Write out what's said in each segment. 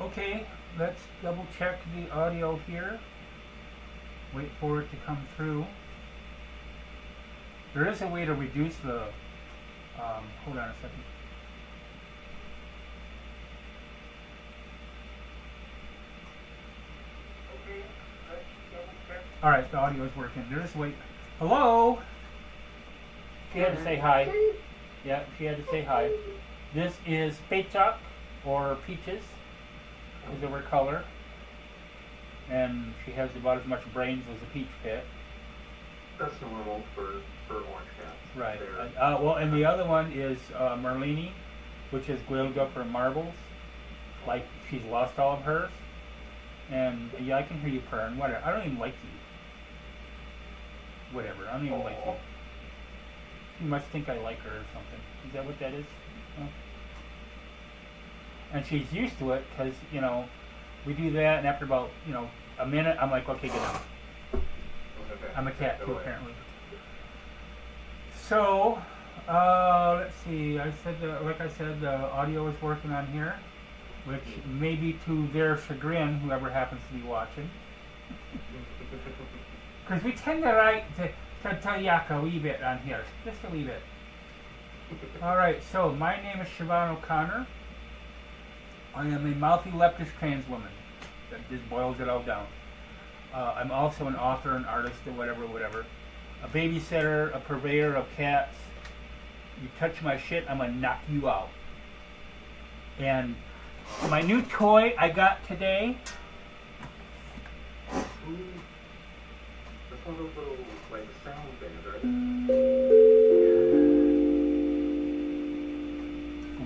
Okay, let's double check the audio here. Wait for it to come through. There is a way to reduce the, hold on a second. Okay, let's double check. Alright, the audio is working. There is a way. Hello? She had to say hi. Yeah, she had to say hi. This is Pechak, or Peaches, is her color. And she has about as much brains as a peach pit. That's normal for orange cats. Right. Well, and the other one is Merlini, which is Gaeilge for marbles. Like, she's lost all of hers. And, yeah, I can hear you purring. Whatever. I don't even like you. Whatever. I don't even like you. You must think I like her or something. Is that what that is? No? And she's used to it because, you know, we do that, and after about, you know, a minute, I'm like, okay, get out. Okay. I'm a cat too, apparently. So, let's see. I said, like I said, the audio is working on here, which may be to their chagrin, whoever happens to be watching. Because we tend to write to yak a wee bit on here, just a wee bit. All right. So my name is Siobhan O'Connor. I am a mouthy leftist trans woman. That just boils it all down. I'm also an author, an artist, or whatever. A babysitter, a purveyor of cats. You touch my shit, I'm gonna knock you out. And my new toy I got today. That's one of those little, like, sound things, right?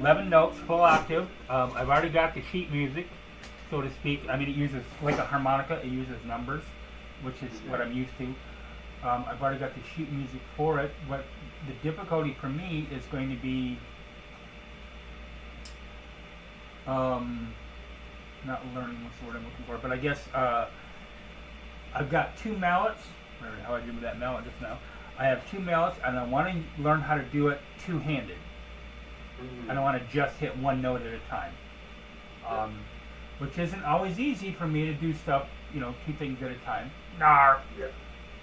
11 notes, full octave. I've already got the sheet music, so to speak. I mean, it uses, like a harmonica, it uses numbers, which is what I'm used to. I've already got the sheet music for it. What the difficulty for me is going to be not learning what's the word I'm looking for, but I guess I've got two mallets. Remember how I did with that mallet just now. I have two mallets, and I want to learn how to do it two-handed. I don't want to just hit one note at a time, which isn't always easy for me to do stuff, you know, two things at a time. Nar,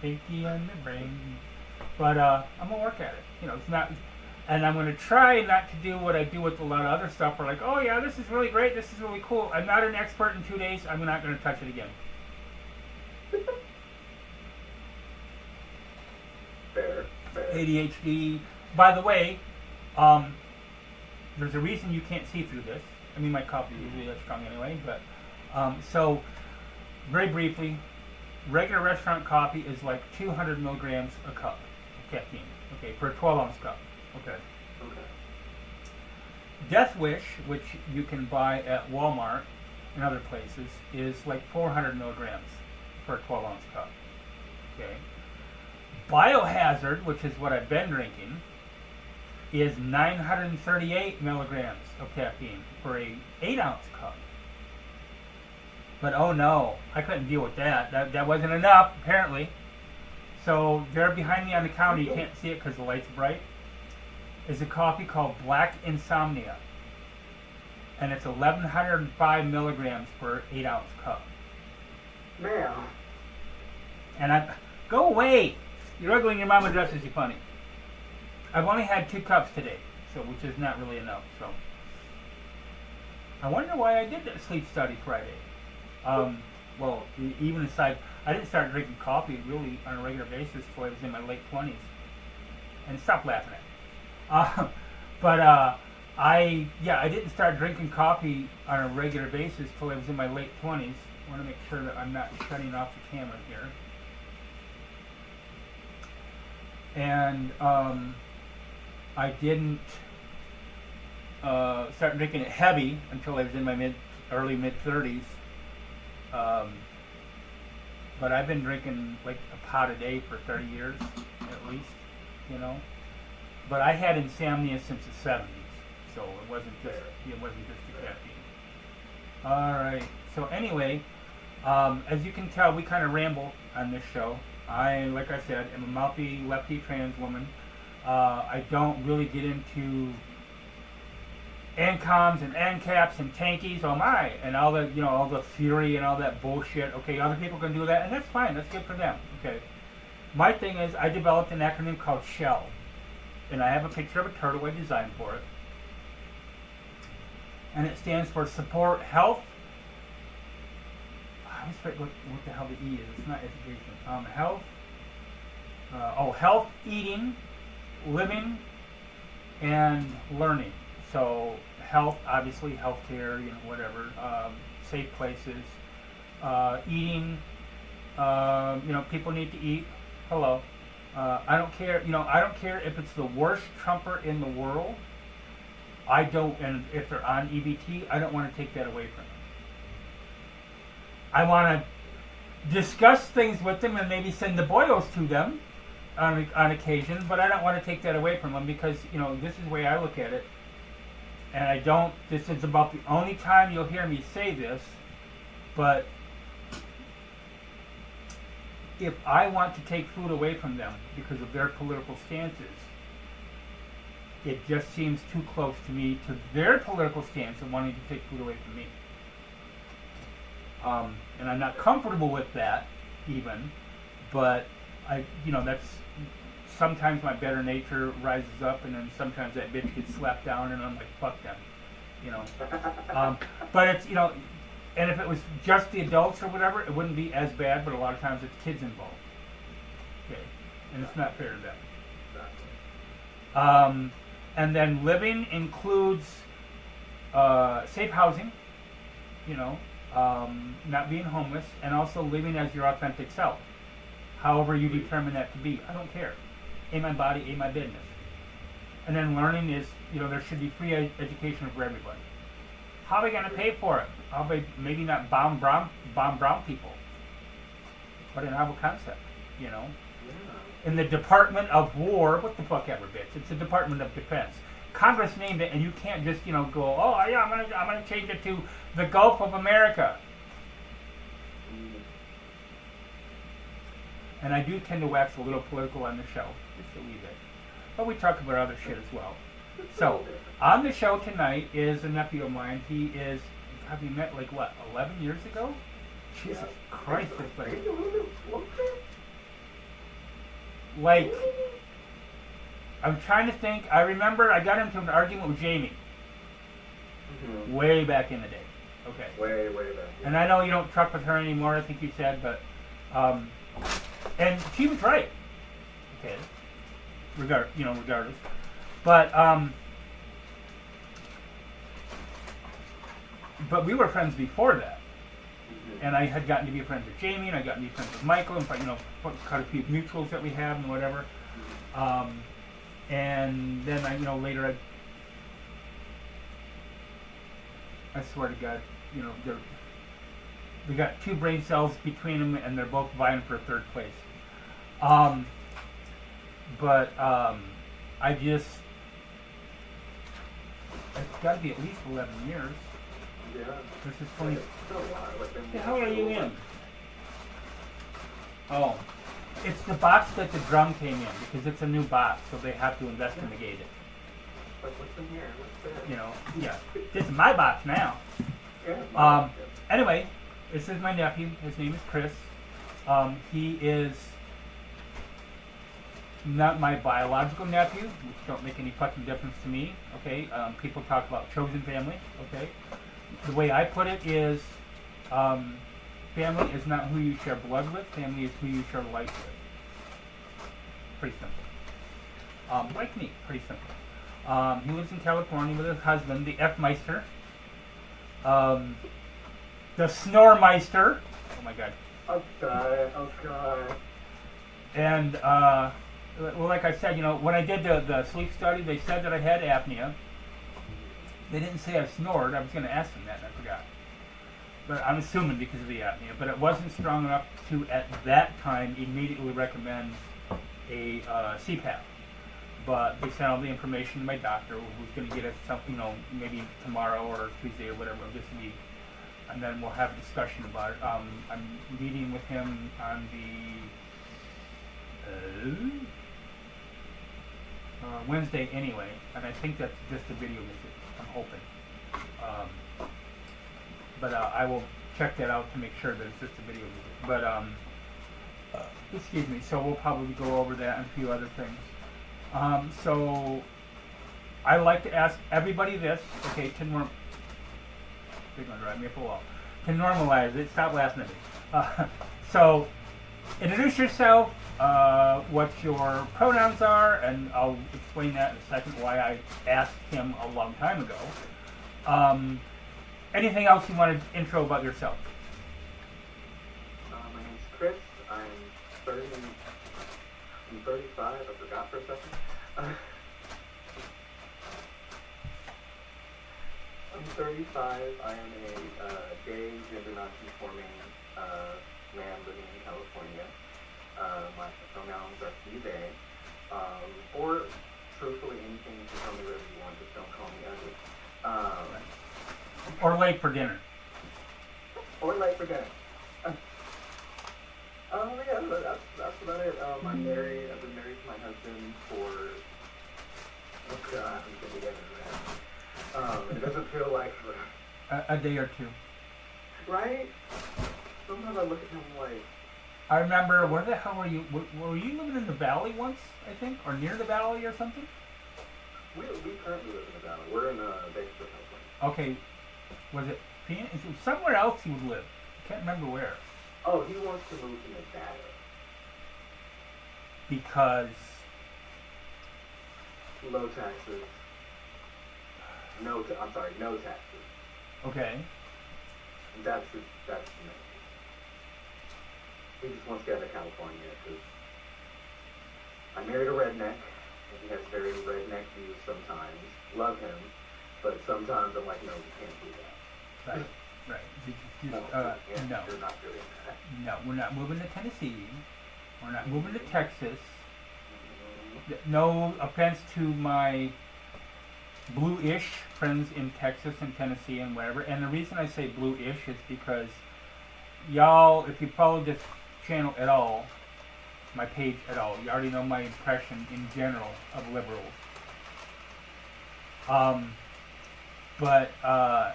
pinky on the brain. But I'm gonna work at it. You know, it's not, and I'm gonna try not to do what I do with a lot of other stuff. Where like, oh yeah, this is really great, this is really cool. I'm not an expert in 2 days. I'm not gonna touch it again. Fair. ADHD. By the way, there's a reason you can't see through this. I mean, my coffee is usually that strong anyway, but so very briefly, regular restaurant coffee is like 200 milligrams a cup of caffeine. Okay, for a 12-ounce cup. Okay. Death Wish, which you can buy at Walmart and other places, is like 400 milligrams for a 12-ounce cup. Okay. Biohazard, which is what I've been drinking, is 938 milligrams of caffeine for a 8-ounce cup. But oh no, I couldn't deal with that. That wasn't enough, apparently. So there behind me on the counter, you can't see it because the light's bright, is a coffee called Black Insomnia. And it's 1,105 milligrams per 8-ounce cup. Man. And go away! You're ugly your mama dresses you funny. I've only had 2 cups today, so which is not really enough. So I wonder why I did that sleep study Friday. Well, even aside, I didn't start drinking coffee really on a regular basis until I was in my late 20s. And stop laughing at me. I didn't start drinking coffee on a regular basis until I was in my late 20s. I want to make sure that I'm not shutting off the camera here. And I didn't start drinking it heavy until I was in my early mid 30s. But I've been drinking like a pot a day for 30 years at least, you know. But I had insomnia since the 70s, so it wasn't just the caffeine. All right. So anyway, as you can tell, we kind of ramble on this show. I, like I said, am a mouthy lefty trans woman. I don't really get into NCOMs and NCAPs and tankies, oh my, and all the, all the fury and all that bullshit. Okay, other people can do that, and that's fine. That's good for them. Okay. My thing is, I developed an acronym called SHELL, and I have a picture of a turtle I designed for it, and it stands for Support Health. I always forget what the hell the E is. It's not education. Health. Health, eating, living, and learning. So health, obviously, healthcare, whatever, safe places, eating, people need to eat. Hello. I don't care, I don't care if it's the worst trumper in the world. And if they're on EBT, I don't want to take that away from them. I want to discuss things with them and maybe send the boyos to them on occasion, but I don't want to take that away from them because, this is the way I look at it. And this is about the only time you'll hear me say this, but if I want to take food away from them because of their political stances, it just seems too close to me to their political stance of wanting to take food away from me. And I'm not comfortable with that even, but that's sometimes my better nature rises up, and then sometimes that bitch gets slapped down, and I'm like, fuck them, But it's, and if it was just the adults or whatever, it wouldn't be as bad, but a lot of times it's kids involved. Okay, and it's not fair to them. And then living includes safe housing, not being homeless, and also living as your authentic self. However you determine that to be. I don't care. Ain't my body, ain't my business. And then learning is, there should be free education for everybody. How are we going to pay for it? Maybe not bomb brown people, but a novel concept, Yeah. In the Department of War, what the fuck ever, bitch. It's the Department of Defense. Congress named it, and you can't just, go, oh yeah, I'm gonna change it to the Gulf of America. And I do tend to wax a little political on the show, just a wee bit. But we talk about other shit as well. So, on the show tonight is a nephew of mine. He is, have you met 11 years ago? Jesus Christ, it's like, I'm trying to think. I remember I got into an argument with Jamie. Mm-hmm. Way back in the day. Okay. Way back. Yeah. And I know you don't truck with her anymore, I think you said, but, and she was right. Okay. Regardless. But we were friends before that. Mm-hmm. And I had gotten to be friends with Jamie, and I got to be friends with Michael, and quite a few mutuals that we have and whatever. And then later I swear to God, they got 2 brain cells between them, and they're both vying for 3rd place. It's got to be at least 11 years. Yeah. This is 20. What the hell are you in? Oh, it's the box that the drum came in, because it's a new box, so they have to investigate it. What's in here? What's that? Yeah. This is my box now. Anyway, this is my nephew. His name is Chris. He is not my biological nephew, which don't make any fucking difference to me. Okay. People talk about chosen family. Okay. The way I put it is, family is not who you share blood with. Family is who you share life with. Pretty simple. Like me, pretty simple. He lives in California with his husband, the F-Meister. The Snormeister. Oh my God. Okay. And, well, like I said, when I did the sleep study, they said that I had apnea. They didn't say I snored. I was going to ask them that, and I forgot. But I'm assuming because of the apnea. But it wasn't strong enough to, at that time, immediately recommend a CPAP. But they sent all the information to my doctor, who's going to get us something, maybe tomorrow or Tuesday or whatever of this week. And then we'll have a discussion about it. I'm meeting with him on the Wednesday anyway, and I think that's just a video visit. I'm hoping. But I will check that out to make sure that it's just a video visit. But excuse me. So we'll probably go over that and a few other things. So I like to ask everybody this. Okay, they're gonna drive me up a wall. To normalize it. Stop laughing at me. So introduce yourself. What your pronouns are, and I'll explain that in a second why I asked him a long time ago. Anything else you want to intro about yourself? My name's Chris. I'm 35. I forgot for a second. I'm 35. I am a gay, gender non-conforming man living in California. My pronouns are he, they, or truthfully anything. You can call me whatever you want, just don't call me ugly. Or late for dinner. Or late for dinner. Yeah, that's about it. I'm married. I've been married to my husband for, oh God, I'm getting together that. It doesn't feel like forever. A day or two. Right? Sometimes I look at him like, I remember, where the hell were you? Were you living in the valley once, I think? Or near the valley or something? we currently live in the valley. We're in Bakersfield, California. Okay. Was it Phoenix? It was somewhere else he would live. I can't remember where. Oh, he wants to move to Nevada. Because... Low taxes. No taxes. Okay. That's the main. He just wants to get out of California because I married a redneck, and he has very redneck views sometimes. Love him, but sometimes I'm like, no, we can't do that. Right. Right. No, No. you're not doing that. No, we're not moving to Tennessee. We're not moving to Texas. No offense to my blue-ish friends in Texas and Tennessee and wherever. And the reason I say blue-ish is because y'all, if you follow this channel at all, my page at all, you already know my impression in general of liberals. But I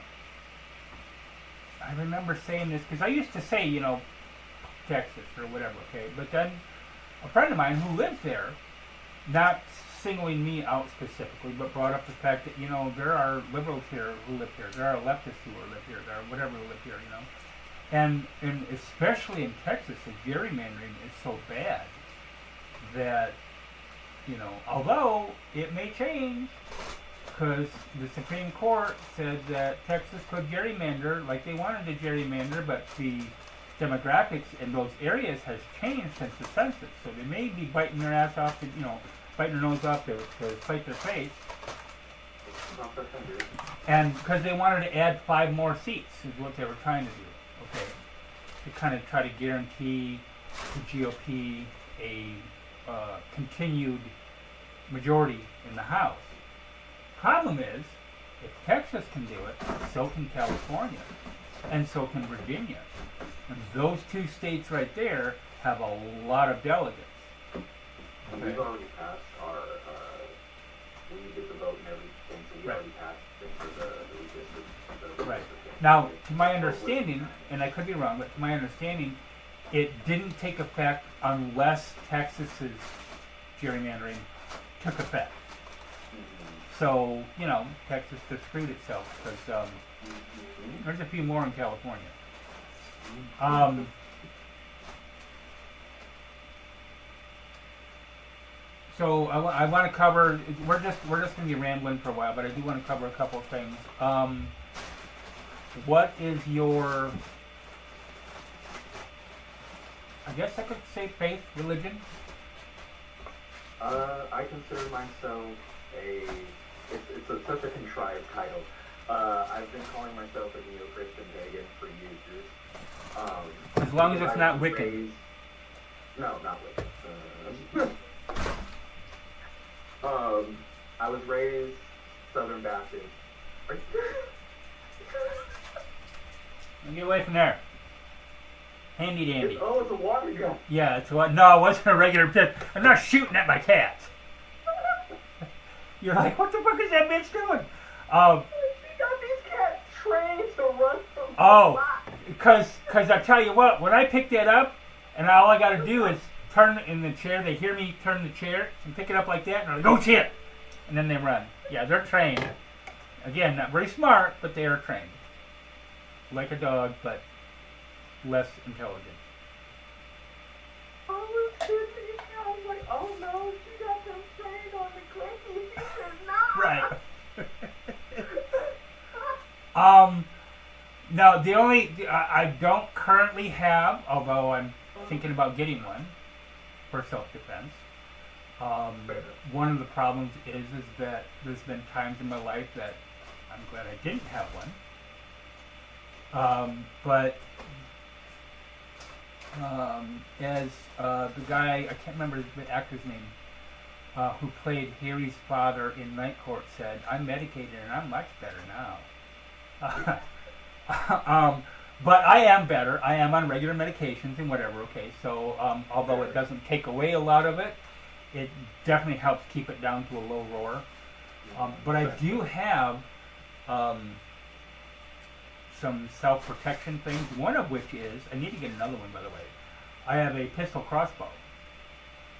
remember saying this because I used to say, Texas or whatever, okay? But then a friend of mine who lived there, not singling me out specifically, but brought up the fact that, there are liberals here who live here. There are leftists who live here. There are whatever who live here, And especially in Texas, the gerrymandering is so bad that, although it may change, because the Supreme Court said that Texas could gerrymander like they wanted to gerrymander, but the demographics in those areas has changed since the census. So they may be biting their ass off, biting their nose off to fight their face. And because they wanted to add 5 more seats is what they were trying to do. Okay, to kind of try to guarantee the GOP a continued majority in the House. Problem is, if Texas can do it, so can California, and so can Virginia. And those 2 states right there have a lot of delegates. And we've already passed our, we get the vote and everything, so we already passed things for the redistricting. Right. Now, to my understanding, and I could be wrong, but to my understanding, it didn't take effect unless Texas's gerrymandering took effect. So, Texas just screwed itself because there's a few more in California. So I want to cover. We're just going to be rambling for a while, but I do want to cover a couple of things. What is your? I guess I could say faith, religion. I consider myself it's such a contrived title. I've been calling myself a neo-Christian pagan for years. As long as it's not Wiccan. No, not Wiccan. I was raised Southern Baptist. Get away from there. Handy dandy. It's a water gun. Yeah, it's what? No, it wasn't a regular pit. I'm not shooting at my cats. You're like, what the fuck is that bitch doing? She got these cats trained to run from the Oh, block. because I tell you what, when I pick that up, and all I got to do is turn in the chair, they hear me turn the chair and pick it up like that, and they're like, oh shit! And then they run. Yeah, they're trained. Again, not very smart, but they are trained. Like a dog, but less intelligent. I was sitting there, I was like, oh no, she got them trained on the cookie. She said, no. Right. No, the only I don't currently have, although I'm thinking about getting one for self-defense. One of the problems is that there's been times in my life that I'm glad I didn't have one. But as the guy, I can't remember the actor's name, who played Harry's father in Night Court said, I'm medicated and I'm much better now. But I am better. I am on regular medications and whatever, okay? So although it doesn't take away a lot of it, it definitely helps keep it down to a low roar. But I do have some self-protection things, one of which is, I need to get another one by the way, I have a pistol crossbow.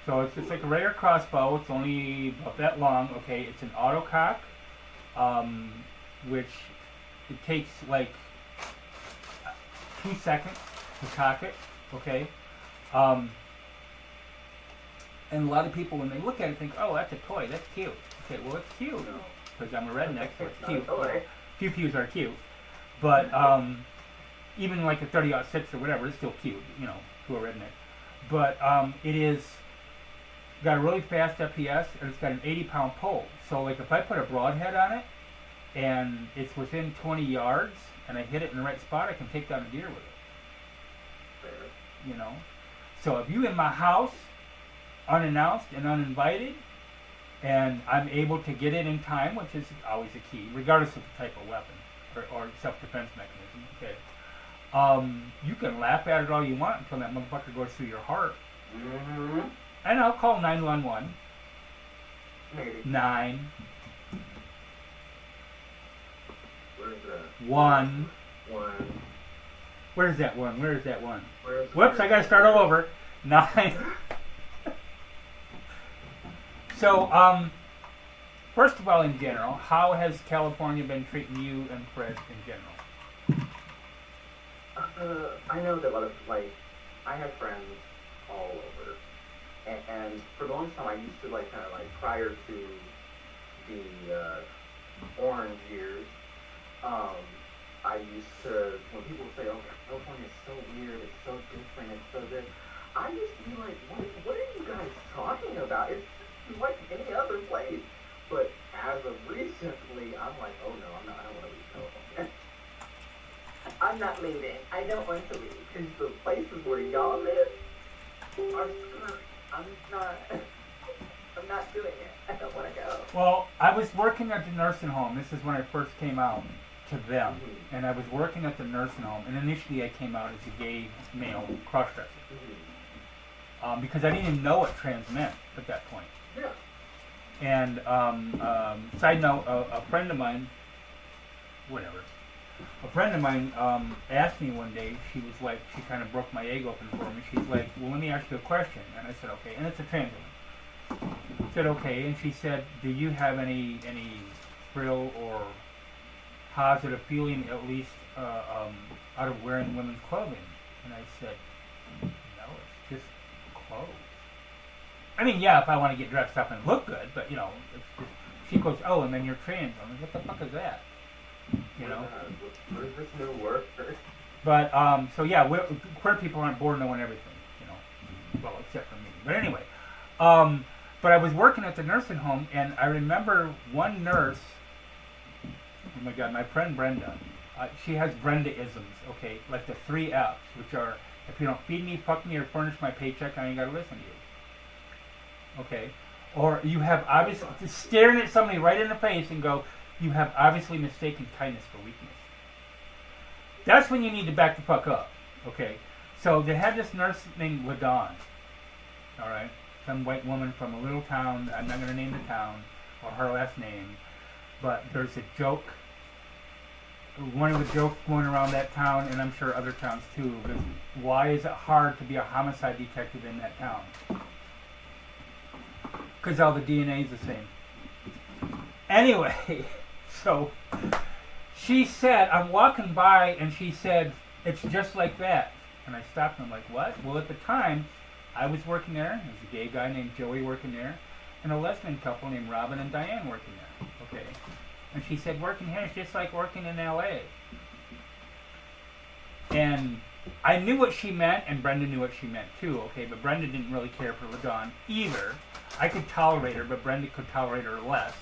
So it's just like a regular crossbow, it's only about that long, okay, it's an autocock, which it takes like 2 seconds to cock it, okay? And a lot of people, when they look at it, think, oh, that's a toy, that's cute. Okay, well, it's cute, because I'm a redneck, so it's cute. Pew-pews are cute. But even like a 30-06 or whatever, it's still cute, you know, to a redneck. But it is got a really fast FPS, and it's got an 80-pound pole. So like if I put a broadhead on it, and it's within 20 yards, and I hit it in the right spot, I can take down a deer with it. You know? So if you in my house, unannounced and uninvited, and I'm able to get it in time, which is always a key, regardless of the type of weapon or self-defense mechanism, okay, you can laugh at it all you want until that motherfucker goes through your heart. Mm-hmm. And I'll call 911. Maybe. 9. Where's that? 1. 1. Where's that one? Where is that one? Whoops, I gotta start all over. 9. So, first of all, in general, how has California been treating you and Fred in general? I know that a lot of, like, I have friends all over, and for the longest time I used to, like, kind of, like, prior to the orange years, I used to, when people would say, oh, California is so weird, it's so different, it's so this, I used to be like, what are you guys talking about? It's like any other place. But as of recently, I'm like, oh no, I don't want to leave California. I'm not leaving. I don't want to leave. Because the places where y'all live are scary. I'm not doing it. I don't want to go. Well, I was working at the nursing home. This is when I first came out to them. Mm-hmm. And I was working at the nursing home. And initially I came out as a gay male crossdresser. Mm-hmm. Because I didn't even know what trans meant at that point. Yeah. And side note, a friend of mine, asked me one day, she was like, she kind of broke my egg open for me. She's like, well, let me ask you a question. And I said, okay. And it's a trans woman. I said, okay. And she said, do you have any thrill or positive feeling, at least, out of wearing women's clothing? And I said, no, it's just clothes. I mean, yeah, if I want to get dressed up and look good, but, you know, it's just, she goes, oh, and then you're trans. I'm like, what the fuck is that? You know? What is this new word? But, so yeah, queer people aren't born knowing everything, you know, well, except for me. But anyway, but I was working at the nursing home, and I remember one nurse, oh my God, my friend Brenda, she has Brenda-isms, okay, like the 3 F's, which are, if you don't feed me, fuck me, or furnish my paycheck, I ain't got to listen to you. Okay, or you have obviously staring at somebody right in the face and go, you have obviously mistaken kindness for weakness. That's when you need to back the fuck up. Okay, so they had this nurse named LaDawn. All right, some white woman from a little town. I'm not going to name the town, or her last name, but there's a joke. One of the jokes going around that town, and I'm sure other towns too, is why is it hard to be a homicide detective in that town? Because all the DNA is the same. Anyway, so she said, I'm walking by, and she said, it's just like that. And I stopped and I'm like, what? Well, at the time, I was working there. There was a gay guy named Joey working there, and a lesbian couple named Robin and Diane working there. Okay. And she said, working here is just like working in LA. And I knew what she meant, and Brenda knew what she meant too, okay? But Brenda didn't really care for LaDawn either. I could tolerate her, but Brenda could tolerate her less.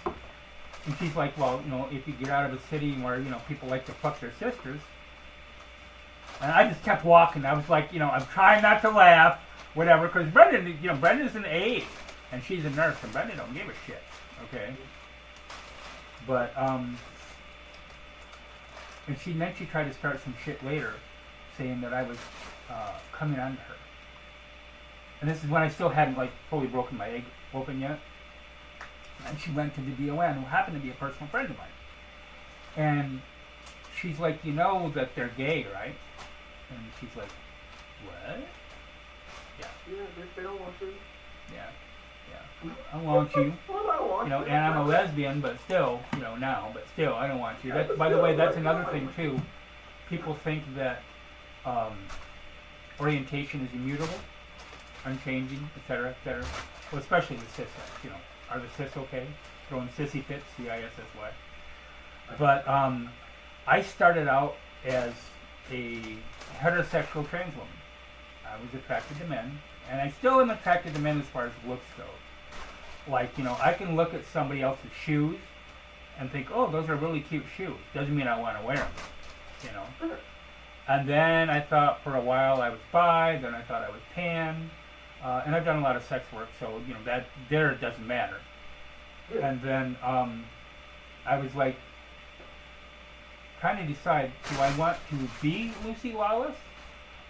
And she's like, well, you know, if you get out of a city where, you know, people like to fuck their sisters. And I just kept walking. I was like, you know, I'm trying not to laugh, whatever, because Brenda, you know, Brenda's an aide, and she's a nurse, and Brenda don't give a shit, okay? But, and then she tried to start some shit later, saying that I was coming on to her. And this is when I still hadn't, like, fully broken my egg open yet. And she went to the DON, who happened to be a personal friend of mine. And she's like, you know that they're gay, right? And she's like, what? Yeah. Yeah, they don't want you. Yeah. Yeah. I want you. Well, I want You know, you. and I'm a lesbian, but still, you know, now, but still, I don't want you. That, by the way, that's another thing, too. People think that orientation is immutable, unchanging, etc., etc. Well, especially the cis guys, you know. Are the cis okay? Throwing sissy fits, C-I-S-S-Y. But I started out as a heterosexual trans woman. I was attracted to men, and I still am attracted to men as far as looks go. Like, you know, I can look at somebody else's shoes and think, oh, those are really cute shoes. Doesn't mean I want to wear them, you know. And then I thought for a while I was bi, then I thought I was pan, and I've done a lot of sex work, so, you know, that there it doesn't matter. And then I was like, trying to decide, do I want to be Lucy Lawless,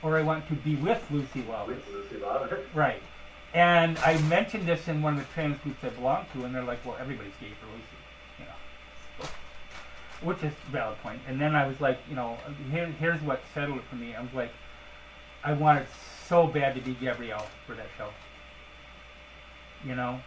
or I want to be with Lucy Lawless? With Lucy Lawless. Right. And I mentioned this in one of the trans groups I belong to, and they're like, well, everybody's gay for Lucy, you know. So, which is a valid point. And then I was like, you know, here's what settled it for me. I was like, I wanted so bad to be Gabrielle for that show. You know?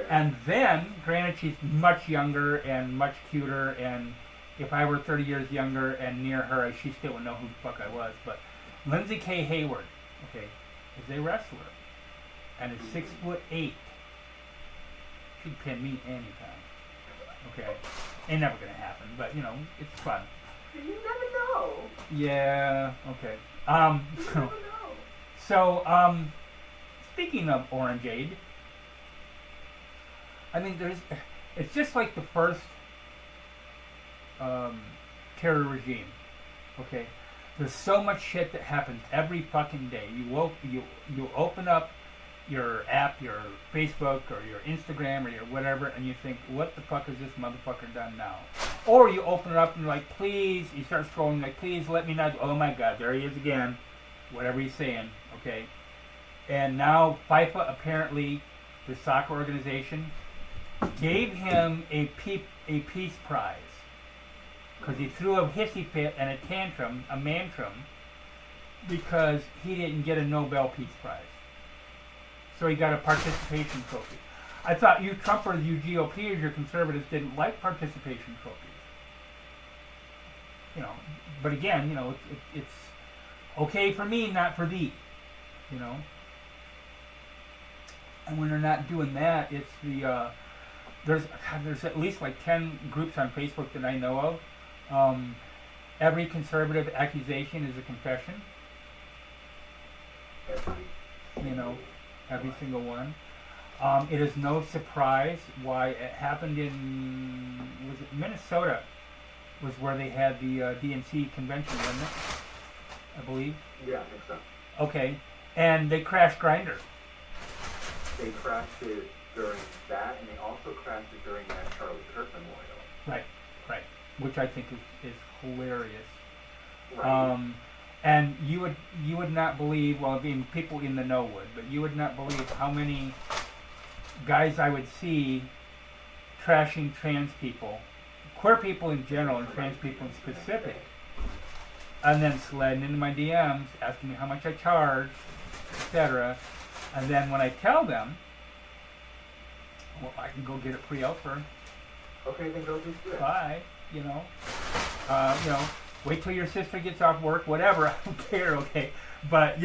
And then, granted, she's much younger and much cuter, and if I were 30 years younger and near her, she still would know who the fuck I was. But Lindsay K. Hayward, okay, is a wrestler, and is 6'8". She'd pin me anytime. Okay, ain't never gonna happen, but you know, it's fun. You never know. Yeah. Okay. You never know. So, speaking of Orangeade, I mean, it's just like the first terror regime. Okay, there's so much shit that happens every fucking day. You open up your app, your Facebook or your Instagram or your whatever, and you think, what the fuck has this motherfucker done now? Or you open it up and you're like, please, you start scrolling, like, please let me not, oh my god, there he is again, whatever he's saying, okay? And now FIFA, apparently, the soccer organization, gave him a peace prize. Because he threw a hissy fit and a tantrum, a mantrum, because he didn't get a Nobel Peace Prize. So he got a participation trophy. I thought you Trumpers, you GOPers, your conservatives didn't like participation trophies. You know, but again, you know, it's okay for me, not for thee. You know? And when they're not doing that, it's the, there's at least like 10 groups on Facebook that I know of. Every conservative accusation is a confession. You know, every single one. It is no surprise why it happened in, was it Minnesota, was where they had the DNC convention, wasn't it? I believe. Yeah, I think so. Okay, and they crashed Grindr. They crashed it during that, and they also crashed it during that Charlie Kirk memorial. Right, right. Which I think is hilarious. Right. And you would not believe, well, I mean, people in the know would, but you would not believe how many guys I would see trashing trans people, queer people in general, and trans people in specific, and then sliding into my DMs, asking me how much I charge, etc. And then when I tell them, well, I can go get it free elsewhere. Okay, then go do it. Bye. You know, wait till your sister gets off work, whatever. I don't care. Okay, but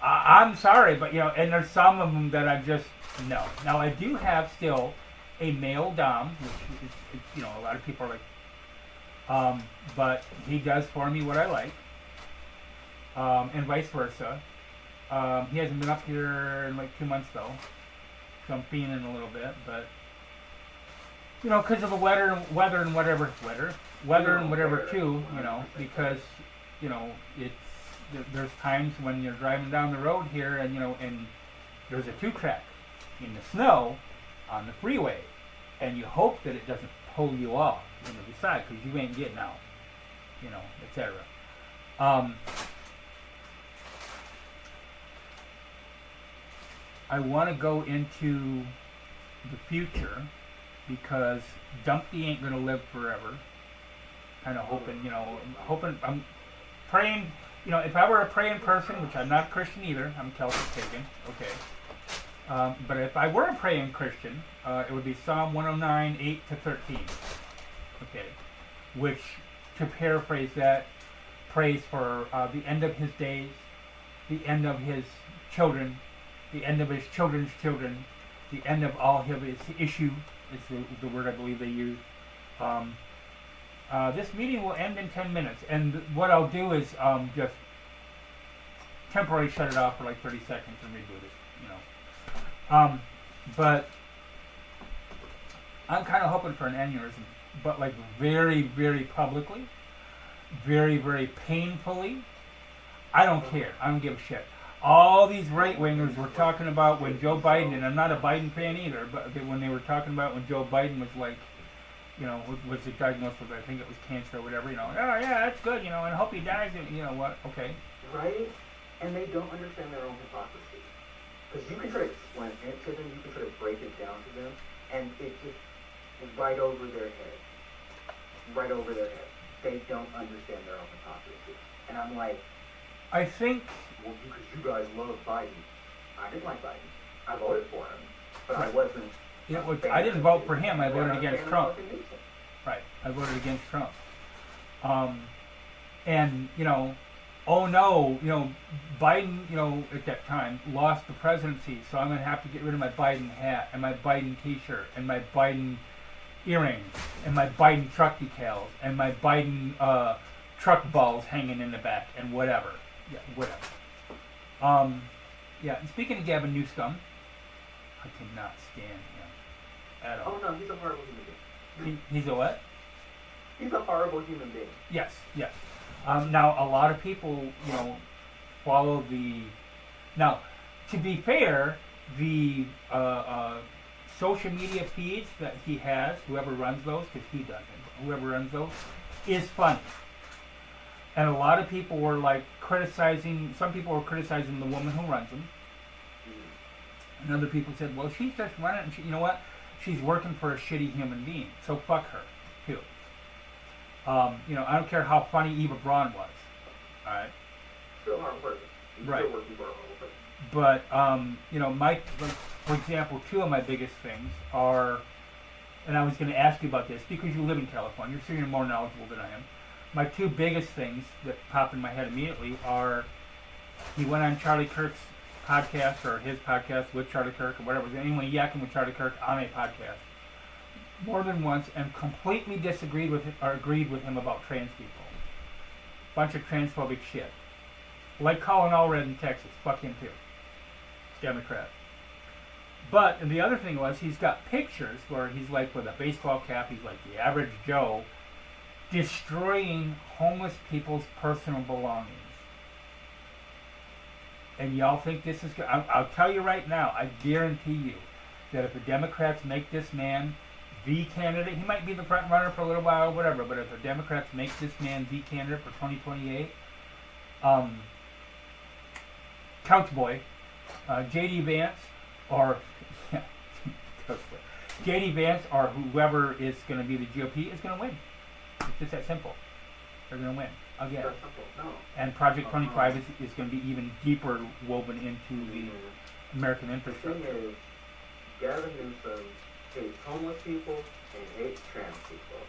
I'm sorry, but and there's some of them that I just no. Now I do have still a male dom, which is a lot of people are like, but he does for me what I like, and vice versa. He hasn't been up here in like 2 months though, so I'm fiending a little bit, but because of the weather and whatever too, because it's there's times when you're driving down the road here and and there's a 2-track in the snow on the freeway, and you hope that it doesn't pull you off the side because you ain't getting out, etc. I want to go into the future because Dumpty ain't gonna live forever. Kind of hoping, I'm praying. If I were a praying person, which I'm not Christian either, I'm Celtic pagan. Okay. But if I were a praying Christian, it would be Psalm 109, 8 to 13. Okay. Which, to paraphrase that, prays for the end of his days, the end of his children, the end of his children's children, the end of all of his issue, is the word I believe they use. This meeting will end in 10 minutes, and what I'll do is just temporarily shut it off for like 30 seconds and reboot it, but I'm kind of hoping for an aneurysm, but like very, very publicly, very, very painfully. I don't care. I don't give a shit. All these right-wingers were talking about when Joe Biden, and I'm not a Biden fan either, but when they were talking about when Joe Biden was like, was diagnosed with, I think it was cancer or whatever, oh yeah, that's good, and I hope he dies, what, okay. Right? And they don't understand their own hypocrisy. Because you can try to explain it to them, you can try to break it down to them, and it's just right over their head. Right over their head. They don't understand their own hypocrisy. And I'm like, I think... Well, because you guys love Biden. I didn't like Biden. I voted for him, but I wasn't... I didn't vote for him. I voted against Trump. Right. I voted against Trump. And, oh no, Biden, at that time, lost the presidency, so I'm going to have to get rid of my Biden hat, and my Biden t-shirt, and my Biden earrings, and my Biden truck decals, and my Biden truck balls hanging in the back, and whatever. Yeah, whatever. Yeah, and speaking of Gavin Newsom, I cannot stand him at all. Oh no, he's a horrible human being. He's a what? He's a horrible human being. Yes. Now, a lot of people, follow the... Now, to be fair, the social media feeds that he has, whoever runs those, because he doesn't, whoever runs those, is funny. And a lot of people were some people were criticizing the woman who runs them. And other people said, well, she's just running, and you know what? She's working for a shitty human being, so fuck her, too. I don't care how funny Eva Braun was. Alright? Still a horrible person. Right. Still working for a horrible person. But, for example, two of my biggest things are, and I was going to ask you about this, because you live in California, so you're more knowledgeable than I am. My two biggest things that pop in my head immediately are, he went on Charlie Kirk's podcast, or his podcast with Charlie Kirk, or whatever, anyway, yakking with Charlie Kirk on a podcast, more than once, and completely disagreed with him, or agreed with him about trans people. Bunch of transphobic shit. Like Colin Allred in Texas. Fuck him too. Democrat. But, and the other thing was, he's got pictures where he's like with a baseball cap, he's like the average Joe, destroying homeless people's personal belongings. And y'all think this is good? I'll tell you right now, I guarantee you that if the Democrats make this man the candidate, he might be the front runner for a little while, whatever, but if the Democrats make this man the candidate for 2028, Couch Boy, J.D. Vance, or J.D. Vance or whoever is going to be the GOP is going to win. It's just that simple. They're going to win again. That's simple. No. And Project 25 is going to be even deeper woven into the American The infrastructure. thing is, Gavin Newsom hates homeless people and he hates trans people.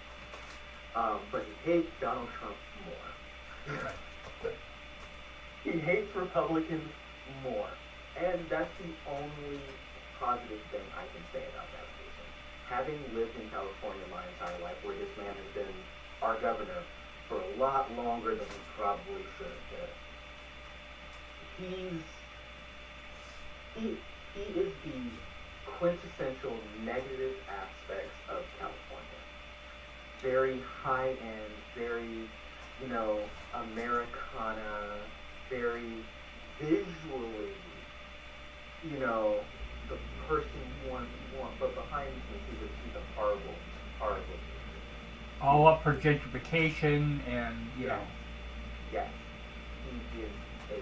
But he hates Donald Trump more. Right. He hates Republicans more. And that's the only positive thing I can say about that person. Having lived in California my entire life, where this man has been our governor for a lot longer than he probably should have been. He is the quintessential negative aspects of California. Very high end, very, Americana, very visually, the person you want, but behind the scenes he's a horrible, horrible person. All up for gentrification and, Yes, he is a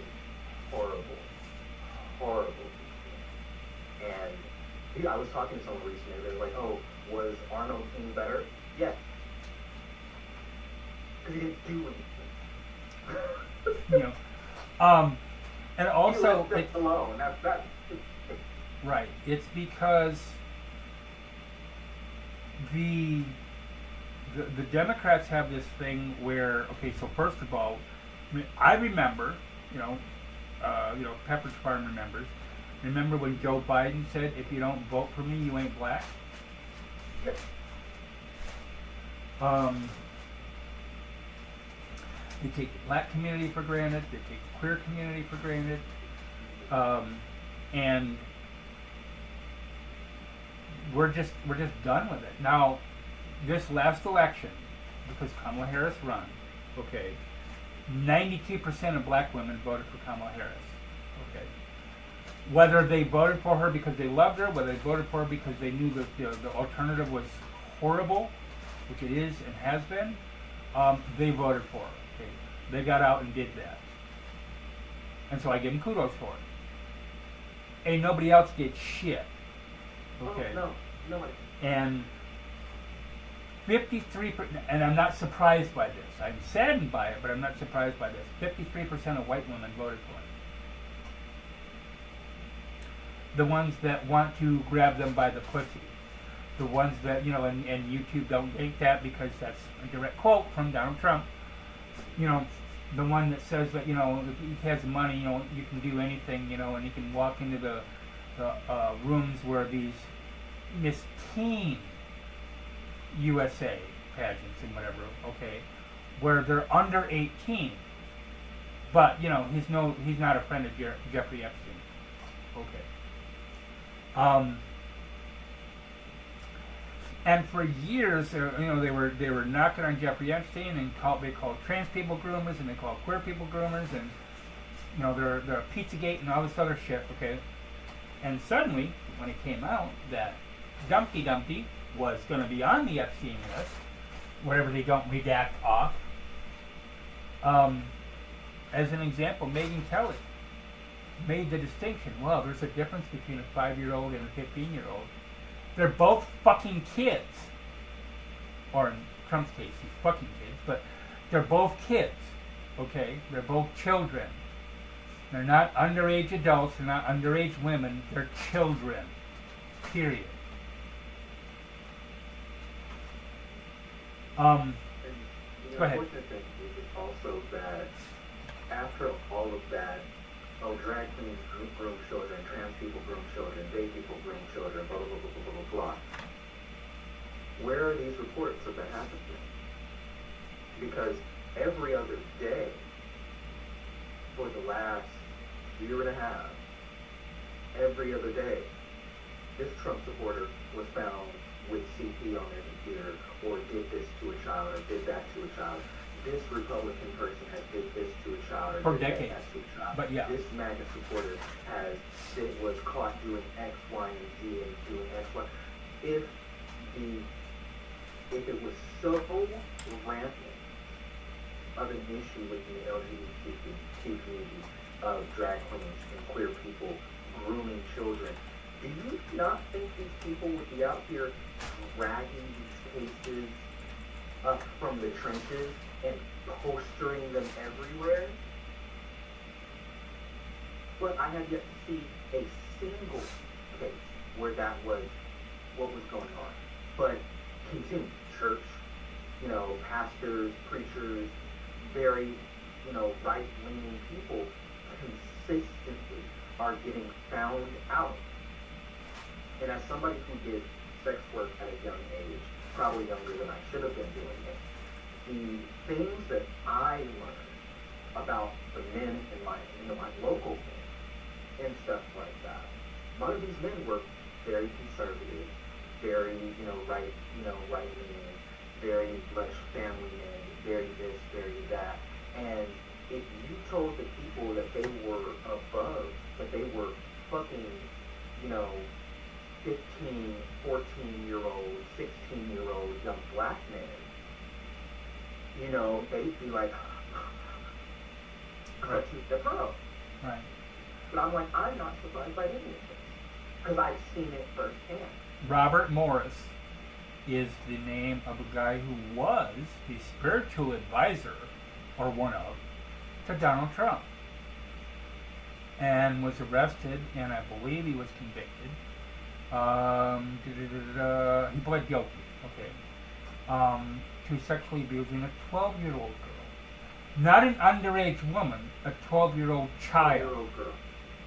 horrible, horrible person. And I was talking to someone recently, they were like, oh, was Arnold King better? Yes. Because he didn't do anything. And he also, was left alone. That's right, it's because the Democrats have this thing where, okay, so first of all, I remember, Pepperidge Farm remembers. Remember when Joe Biden said, "If you don't vote for me, you ain't black." yes. They take the black community for granted. They take the queer community for granted, and we're just done with it. Now, this last election, because Kamala Harris run, okay, 92% of black women voted for Kamala Harris. Okay, whether they voted for her because they loved her, whether they voted for her because they knew that the alternative was horrible, which it is and has been, they voted for her. Okay, they got out and did that, and so I give them kudos for it. Ain't nobody else did shit. Okay. Oh, no way. And 53%, and I'm not surprised by this. I'm saddened by it, but I'm not surprised by this. 53% of white women voted for it. The ones that want to grab them by the pussy. The ones that, and YouTube don't take that because that's a direct quote from Donald Trump. The one that says that, if he has money, you can do anything, and you can walk into the rooms where these Miss Teen USA pageants and whatever, okay, where they're under 18, but he's not a friend of Jeffrey Epstein, okay. And for years, they were knocking on Jeffrey Epstein and they called trans people groomers and they called queer people groomers and they're Pizzagate and all this other shit, okay. And suddenly, when it came out that Dumpty Dumpty was going to be on the Epstein list, whatever they don't redact off. As an example, Megyn Kelly made the distinction. Well, there's a difference between a 5-year-old and a 15-year-old. They're both fucking kids. Or in Trump's case, he's fucking kids, but they're both kids. Okay? They're both children. They're not underage adults, they're not underage women, they're children. Period. And the Go ahead. unfortunate thing is also that after all of that, drag queens groom children, trans people groom children, gay people groom children, blah, blah, blah, blah, blah, blah, blah. Where are these reports of that happening? Because every other day for the last year and a half, every other day, this Trump supporter was found with CP on their computer, or did this to a child, or did that to a child. This Republican person has did this to a child, or For did decades. that to a child. But yeah. This MAGA supporter was caught doing X, Y, and Z, and doing X, Y. If it was so rampant of an issue within the LGBTQ community of drag queens and queer people grooming children, do you not think these people would be out here dragging these cases up from the trenches and postering them everywhere? But I have yet to see a single case where that was what was going on. But continue, church, pastors, preachers, very, right-leaning people consistently are getting found out. And as somebody who did sex work at a young age, probably younger than I should have been doing it, the things that I learned about the men in my local men and stuff like that, a lot of these men were very conservative, very, right-leaning, very much family men, very this, very that. And if you told the people that they were above, that they were fucking, 15, 14-year-old, 16-year-old young black men, they'd be like, the pro. Right. But I'm like, I'm not surprised by any of this, because I've seen it firsthand. Robert Morris is the name of a guy who was the spiritual advisor, or one of, to Donald Trump. And was arrested, and I believe he was convicted. He pled guilty, to sexually abusing a 12-year-old girl. Not an underage woman, a 12-year-old child. 12-year-old girl.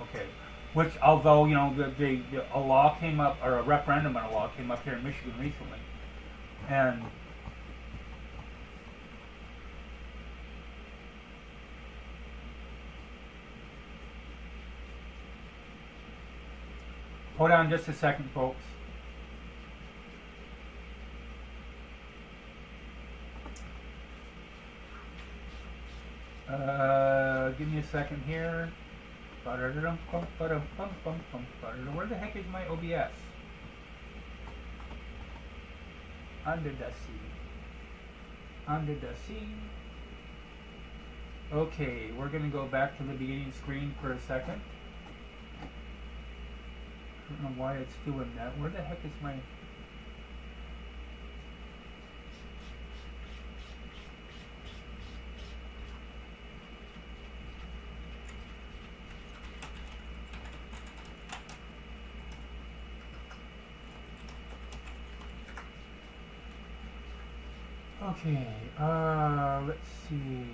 Okay. Which, although, a law came up, or a referendum on a law came up here in Michigan recently, and hold on just a second, folks. Give me a second here. Where the heck is my OBS? Under the sea. Under the sea. Okay, we're going to go back to the beginning screen for a second. I don't know why it's doing that. Where the heck is my... Okay, let's see.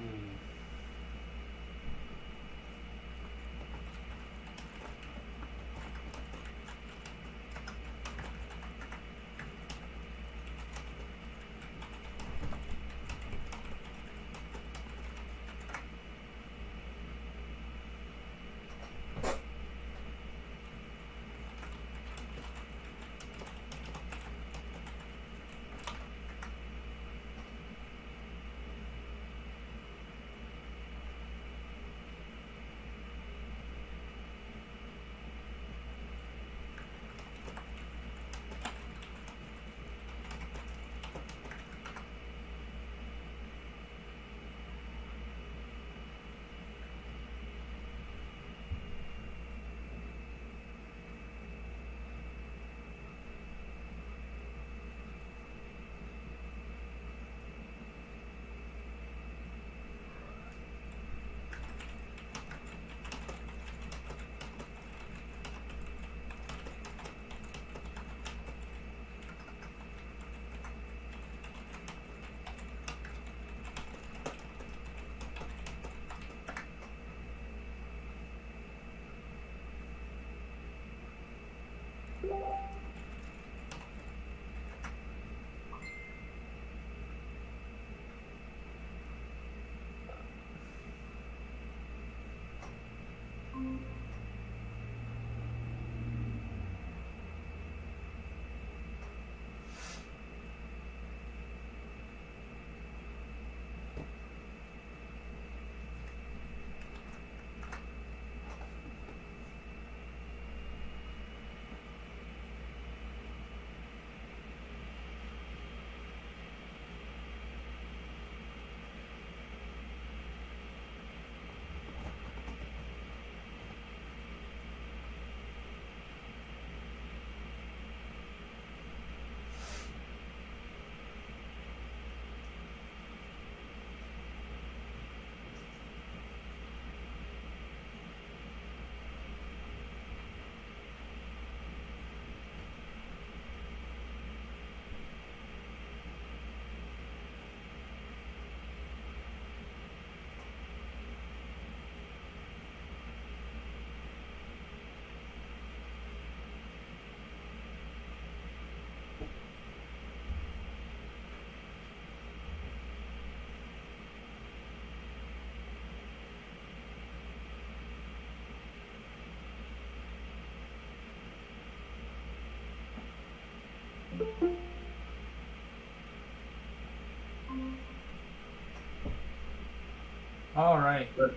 All right. But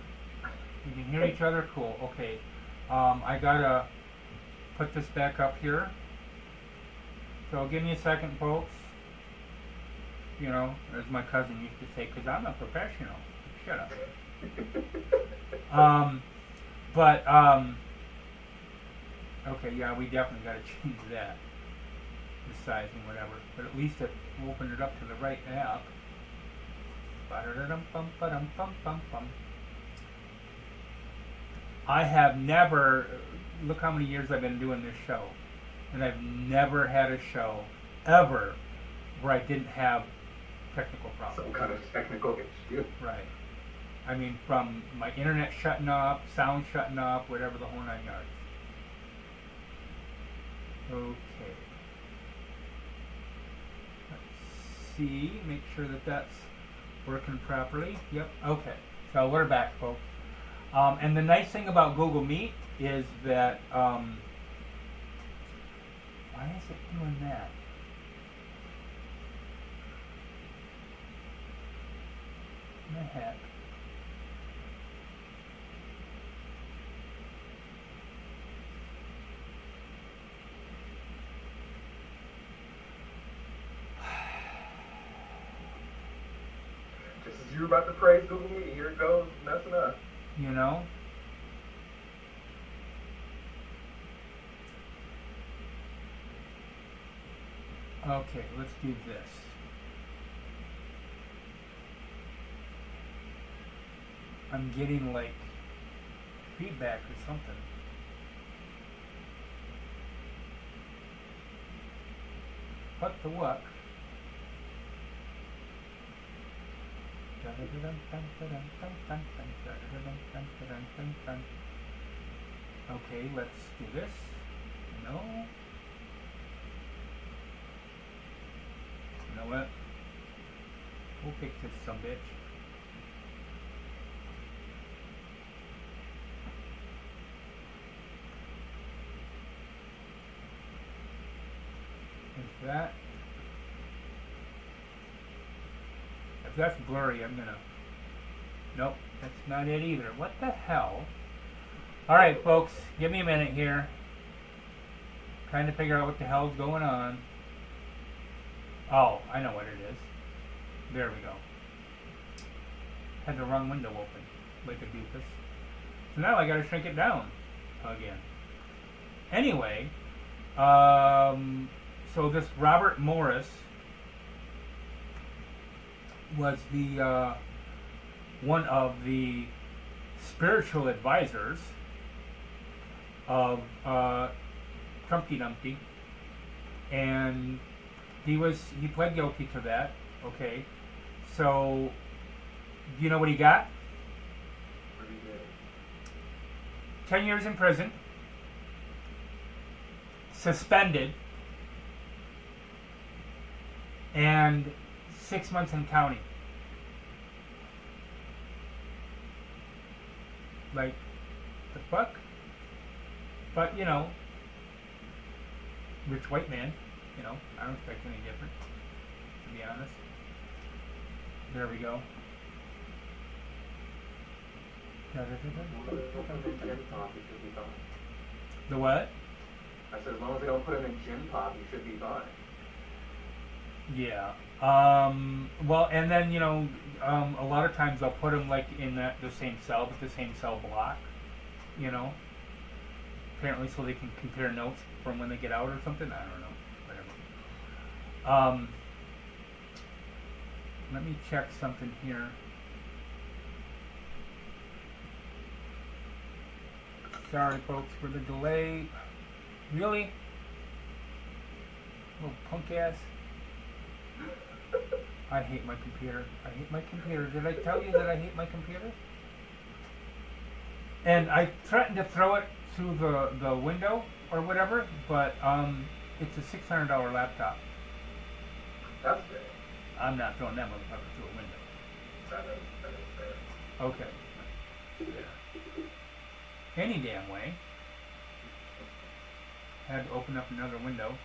You can hear each other? Cool. Okay. I gotta put this back up here. So give me a second, folks. You know, as my cousin used to say, because I'm a professional. Shut up. Okay, yeah, we definitely gotta change that. The size and whatever. But at least it opened it up to the right app. Ba-da-da-dum-bum-ba-dum-bum-bum-bum. I have never, look how many years I've been doing this show, and I've never had a show ever where I didn't have technical problems. some kind of technical issue. Right. I mean, from my internet shutting off, sound shutting off, whatever, the whole 9 yards. Okay. Let's see, make sure that that's working properly. Yep, okay. So we're back, folks. And the nice thing about Google Meet is that, why is it doing that? What the heck? Just as you were about to praise Google Meet, here it goes, messing up. You know? Okay, let's do this. I'm getting like feedback or something. What the what? Okay, let's do this. No. You know what? We'll pick this sumbitch. Is that? If that's blurry, I'm gonna. Nope, that's not it either. What the hell? Alright, folks, give me a minute here. Trying to figure out what the hell's going on. Oh, I know what it is. There we go. Had the wrong window open, like a doofus. So now I gotta shrink it down again. Anyway, so this Robert Morris was the one of the spiritual advisors of Trumpty Dumpty, and he pled guilty to that. Okay, so do you know what he got? 10 years in prison, suspended, and 6 months in county. Like, the fuck? But, you know, rich white man, you know, I don't expect any different, to be honest. There we go. The what? I said, as long as they don't put him in gin pop, he should be fine. Yeah. Well, and then, you know, a lot of times they'll put them like in the same cell, but the same cell block, you know, apparently so they can compare notes from when they get out or something. I don't know, whatever. Let me check something here. Sorry, folks, for the delay. Really? Little punk ass. I hate my computer. I hate my computer. Did I tell you that I hate my computer? And I threatened to throw it through the window or whatever, but it's a $600 laptop. That's fair. I'm not throwing that motherfucker through a window. That is fair. Okay. Yeah. Any damn way. Had to open up another window.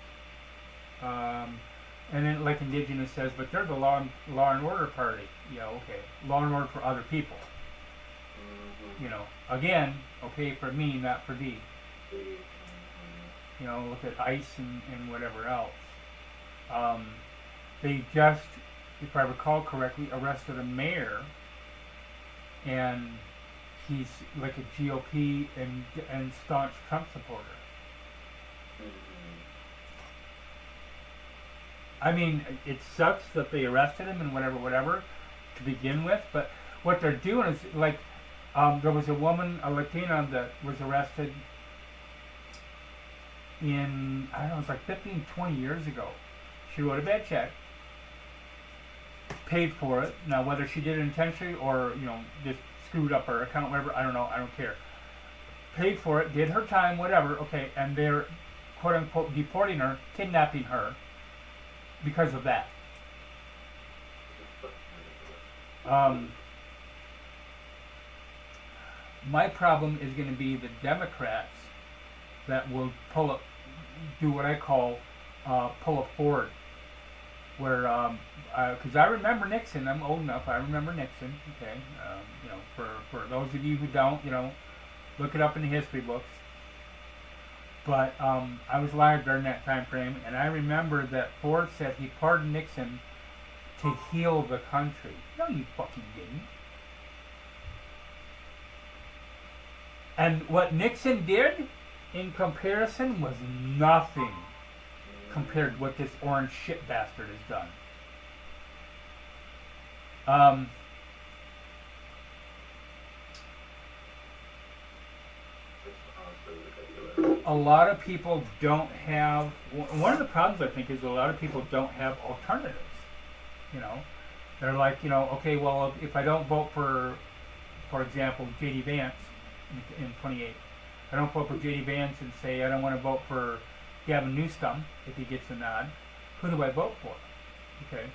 And then, like Indigenous says, but they're the law and order party. Yeah, okay. Law and order for other people. Mm-hmm. You know, again, okay for me, not for thee. Mm-hmm. You know, look at ICE and whatever else. They just, if I recall correctly, arrested a mayor, and he's like a GOP and staunch Trump supporter. I mean, it sucks that they arrested him and whatever, to begin with. But what they're doing is like, there was a woman, a Latina, that was arrested in, I don't know, it's like 15, 20 years ago. She wrote a bad check, paid for it. Now, whether she did it intentionally or, you know, just screwed up her account, whatever, I don't know, I don't care. Paid for it, did her time, whatever, okay, and they're, quote unquote, deporting her, kidnapping her, because of that. My problem is going to be the Democrats that will do what I call pull a Ford, where because I remember Nixon. I'm old enough. I remember Nixon. Okay, you know, for those of you who don't, you know, look it up in the history books. But I was alive during that time frame, and I remember that Ford said he pardoned Nixon to heal the country. No, you fucking didn't. And what Nixon did, in comparison, was nothing compared to what this orange shit bastard has done. A lot of people don't have, one of the problems I think is a lot of people don't have alternatives. You know, they're like, you know, okay, well, if I don't vote for example, J.D. Vance in 28, I don't vote for J.D. Vance and say I don't want to vote for Gavin Newsom if he gets a nod, who do I vote for? Okay,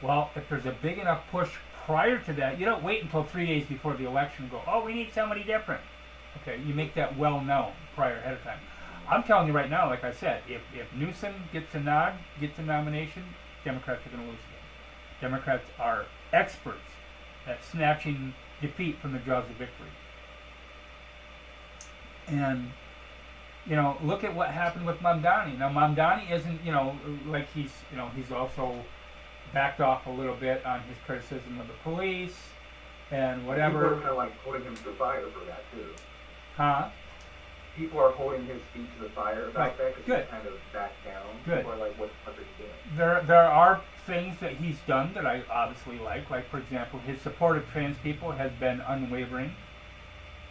well, if there's a big enough push prior to that, you don't wait until 3 days before the election and go, oh, we need somebody different. Okay, you make that well known prior ahead of time. I'm telling you right now, like I said, if Newsom gets a nod, gets a nomination, Democrats are going to lose again. Democrats are experts at snatching defeat from the jaws of victory. And, you know, look at what happened with Mamdani. Now, Mamdani isn't, you know, like he's also backed off a little bit on his criticism of the police and whatever. People are kind of like holding him to the fire for that, too. Huh? People are holding his feet to the fire about that because Good. he's kind of backed down. Good. People are like, what the fuck are you doing? There are things that he's done that I obviously like, for example, his support of trans people has been unwavering.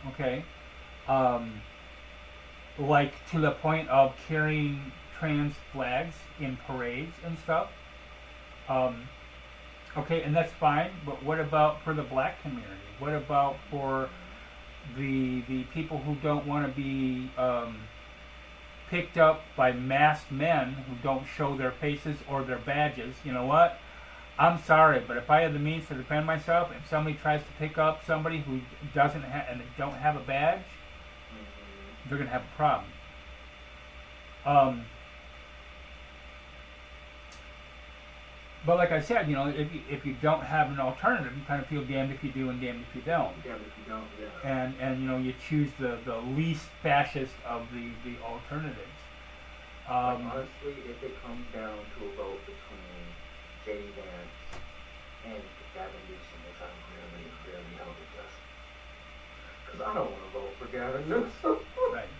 Okay? Like to the point of carrying trans flags in parades and stuff. Okay, and that's fine, but what about for the black community? What about for the people who don't want to be picked up by masked men who don't show their faces or their badges? You know what? I'm sorry, but if I have the means to defend myself, if somebody tries to pick up somebody who doesn't have and they don't have a badge, they're going to have a problem. But like I said, you know, if you don't have an alternative, you kind of feel damned if you do and damned if you don't. Damned if you don't, yeah. And you know, you choose the least fascist of the alternatives. Like, honestly, if it comes down to a vote between J.D. Vance and Gavin Newsom, which I'm really held to just, because I don't want to vote for Gavin Newsom. Right.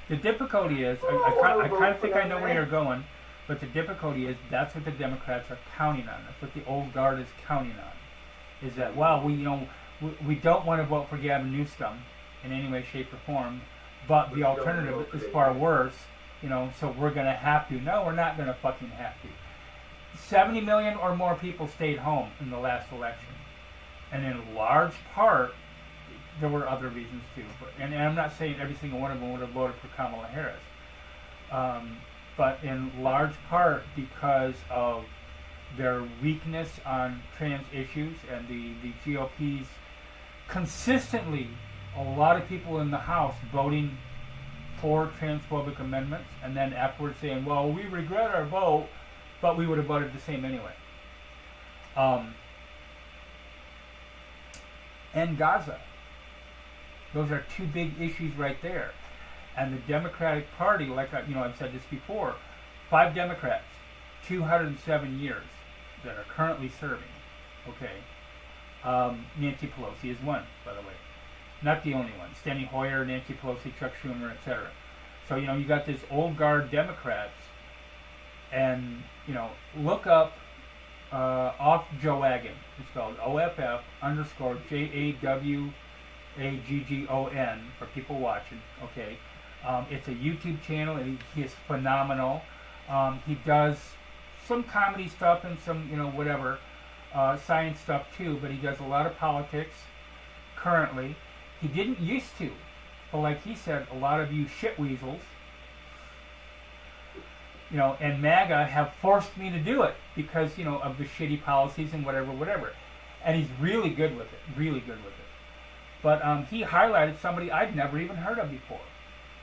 The difficulty is, I kind of think I know where you're going. But the difficulty is that's what the Democrats are counting on. That's what the old guard is counting on. Is that, well, we don't want to vote for Gavin Newsom in any way, shape, or form, but the alternative is far worse, you know, so we're going to have to. No, we're not going to fucking have to. 70 million or more people stayed home in the last election. And in large part, there were other reasons too. And I'm not saying every single one of them would have voted for Kamala Harris. But in large part because of their weakness on trans issues and the GOP's consistently, a lot of people in the House voting 4 transphobic amendments, and then afterwards saying, well, we regret our vote, but we would have voted the same anyway. And Gaza. Those are 2 big issues right there. And the Democratic Party, like I've said this before, 5 Democrats, 207 years that are currently serving. Okay. Nancy Pelosi is one, by the way. Not the only one. Steny Hoyer, Nancy Pelosi, Chuck Schumer, etc. So, you got this old guard Democrats, and, look up Off Jowagon. It's spelled OFF_JAWAGGON for people watching. Okay. It's a YouTube channel, and he is phenomenal. He does some comedy stuff and some, whatever, science stuff too, but he does a lot of politics currently. He didn't used to, but like he said, a lot of you shit weasels, and MAGA have forced me to do it because, of the shitty policies and whatever. And he's really good with it, But he highlighted somebody I'd never even heard of before.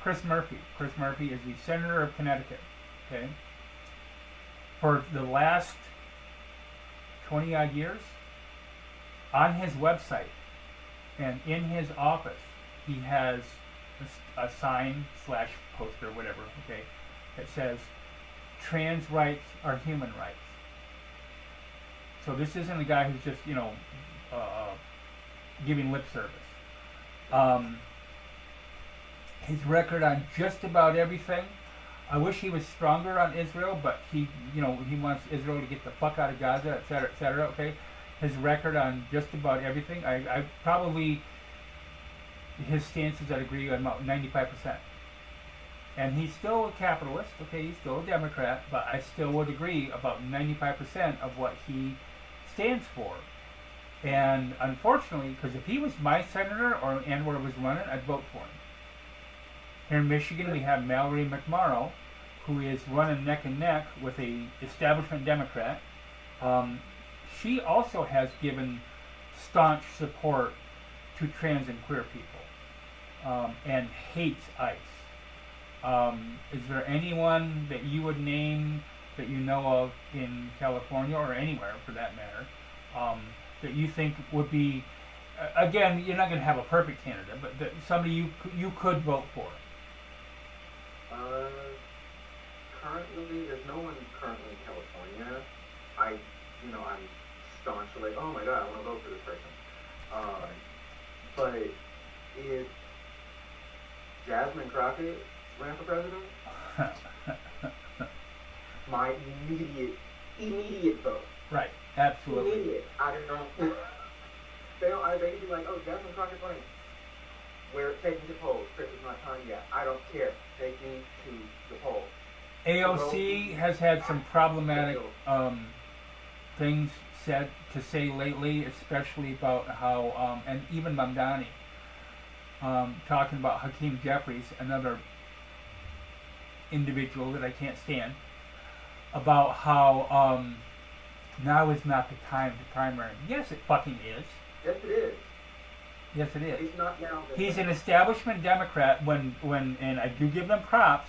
Chris Murphy. Chris Murphy is the senator of Connecticut. Okay. For the last 20-odd years, on his website and in his office, he has a sign / poster, whatever, okay, that says, trans rights are human rights. So this isn't a guy who's just, giving lip service. His record on just about everything. I wish he was stronger on Israel, but he wants Israel to get the fuck out of Gaza, etc. Okay, his record on just about everything. I probably his stances I'd agree on about 95%. And he's still a capitalist. Okay, he's still a Democrat, but I still would agree about 95% of what he stands for. And unfortunately, because if he was my senator or was running, I'd vote for him. Here in Michigan, we have Mallory McMorrow, who is running neck and neck with a establishment Democrat. She also has given staunch support to trans and queer people, and hates ICE. Is there anyone that you would name that you know of in California or anywhere for that matter, that you think would be, again, you're not going to have a perfect candidate, but that somebody you could vote for? Currently, there's no one currently in California. I'm staunchly like, oh my god, I want to vote for this person. But if Jasmine Crockett ran for president, my immediate vote. Right, absolutely. Immediate. I don't know. They could be like, oh, Jasmine Crockett's running. Take me to polls. Chris is not telling yet. I don't care. Take me to the polls. AOC has had some problematic things to say lately, especially about how, and even Mamdani, talking about Hakeem Jeffries, another individual that I can't stand, about how now is not the time to primary. Yes, it fucking is. Yes, it is. Yes, it is. He's not now. He's an establishment Democrat when, and I do give them props,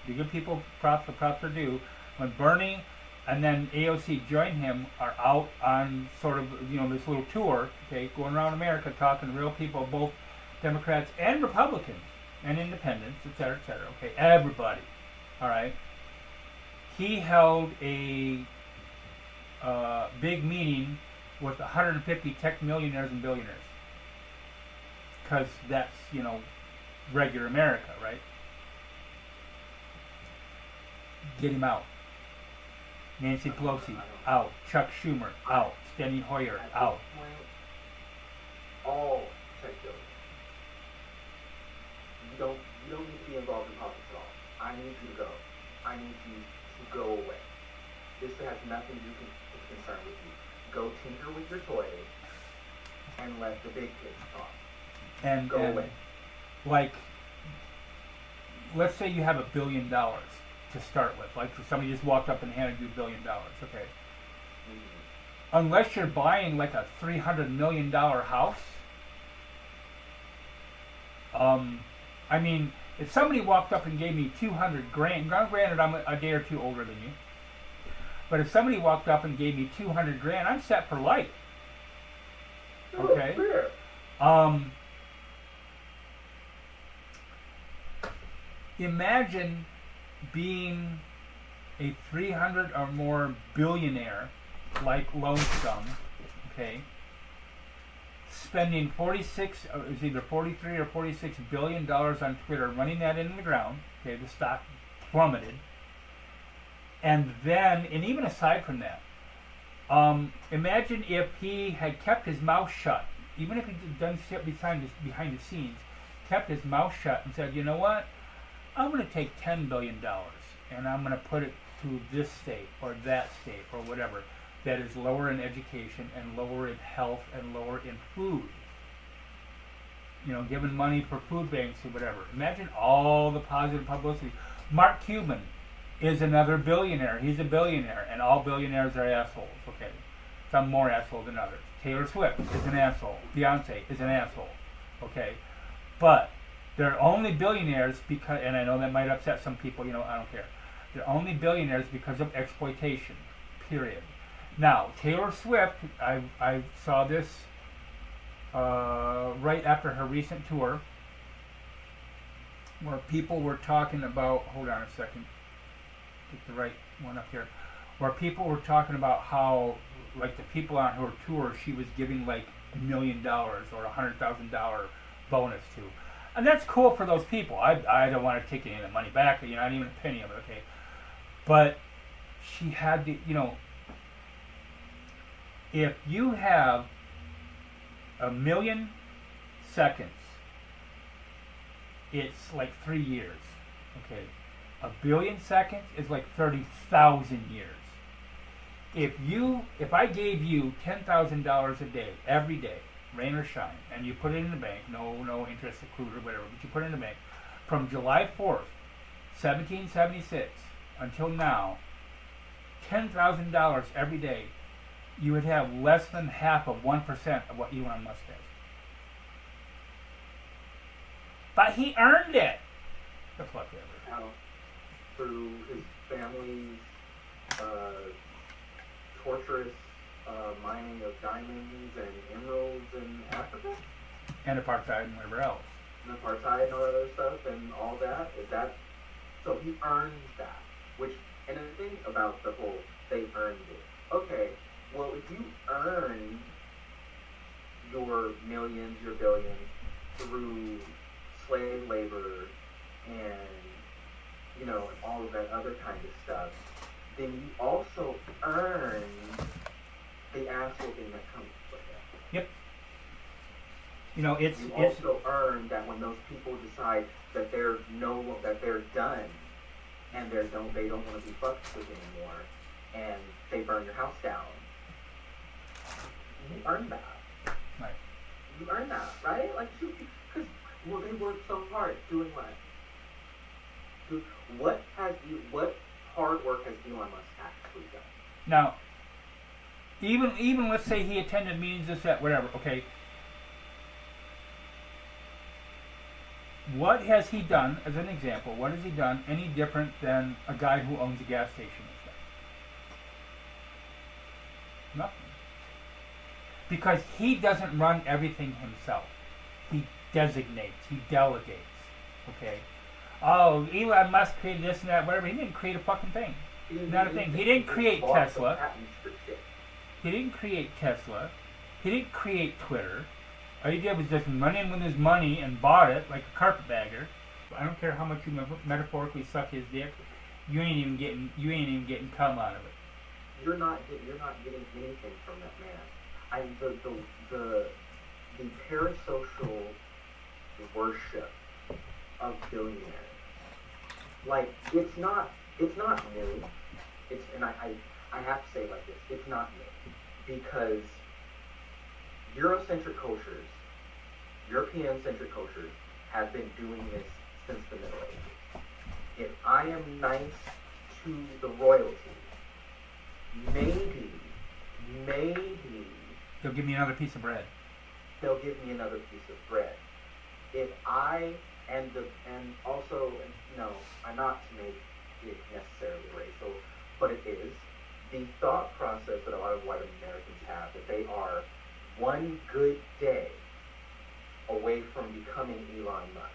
do give people props for props are due, when Bernie and then AOC join him are out on sort of, this little tour, okay, going around America talking to real people, both Democrats and Republicans and independents, etc., okay, everybody, all right. He held a big meeting with 150 tech millionaires and billionaires. Because that's, regular America, right? Get him out. Nancy Pelosi, out. Chuck Schumer, out. Steny Hoyer, out. All tech billionaires. You don't need to be involved in politics at all. I need you to go. I need you to go away. This has nothing to do with concern with you. Go tinker with your toys and let the big kids talk. And like, let's say you have $1 billion to start with. Like, somebody just walked up and handed you $1 billion. Okay. Mm-hmm. Unless you're buying like a $300 million house, I mean, If somebody walked up and gave me 200 grand, granted I'm a day or two older than you, but if somebody walked up and gave me 200 grand, I'm set for life. Okay. Imagine being a 300 or more billionaire like Lone Stum, okay, spending 46, it was either 43 or 46 billion dollars on Twitter, running that into the ground, okay, the stock plummeted, and then, and even aside from that, imagine if he had kept his mouth shut, even if he had done shit behind the scenes, kept his mouth shut and said, you know what, I'm going to take $10 billion and I'm going to put it to this state or that state or whatever that is lower in education and lower in health and lower in food. You know, giving money for food banks or whatever. Imagine all the positive publicity. Mark Cuban is another billionaire. He's a billionaire, and all billionaires are assholes. Okay, some more assholes than others. Taylor Swift is an asshole. Beyonce is an asshole. Okay, but they're only billionaires because, and I know that might upset some people, you know, I don't care. They're only billionaires because of exploitation, period. Now, Taylor Swift, I saw this right after her recent tour, where people were talking about, hold on a second, get the right one up here, where people were talking about how, like, the people on her tour, she was giving like $1 million or $100,000 bonus to. And that's cool for those people. I don't want to take any of the money back, you know, not even a penny of it, okay? But she had the, you know, if you have 1 million seconds, it's like 3 years, okay? 1 billion seconds is like 30,000 years. If I gave you $10,000 a day, every day, rain or shine, and you put it in the bank, no interest accrued or whatever, but you put it in the bank, from July 4th, 1776 until now, $10,000 every day, you would have less than half of 1% of what Elon Musk has. But he earned it. The fuck ever. Now, through his family's torturous mining of diamonds and emeralds in Africa, And apartheid and whatever else. and apartheid and all that other stuff and all that. So he earned that. Which, and the thing about the whole they earned it. Okay, well, if you earn your millions, your billions through slave labor and, you know, and all of that other kind of stuff, then you also earn the asshole thing that comes with it. Yep. You know, it's also earn that when those people decide that they're done and they don't want to be fucked with anymore, and they burn your house down. You earn that. Right. You earn that, right? Like, because they worked so hard doing what? What hard work has Elon Musk actually done? Now, even let's say he attended meetings, this, that, whatever. Okay. What has he done, as an example, what has he done any different than a guy who owns a gas station and stuff? Nothing. Because he doesn't run everything himself. He designates, he delegates. Okay? Oh, Elon Musk created this and that, whatever. He didn't create a fucking thing. Not a thing. He didn't create Tesla. He didn't create Tesla. He didn't create Twitter. All he did was just run in with his money and bought it like a carpetbagger. I don't care how much you metaphorically suck his dick. You ain't even getting cum out of it. You're not getting anything from that man. The parasocial worship of billionaires. Like, it's not new. And I have to say it like this. It's not new because Eurocentric cultures, European-centric cultures, have been doing this since the Middle Ages. If I am nice to the royalty, maybe, They'll give me another piece of bread. they'll give me another piece of bread. If I and also, no, not to make it necessarily racial, but it is the thought process that a lot of white Americans have, that they are one good day away from becoming Elon Musk,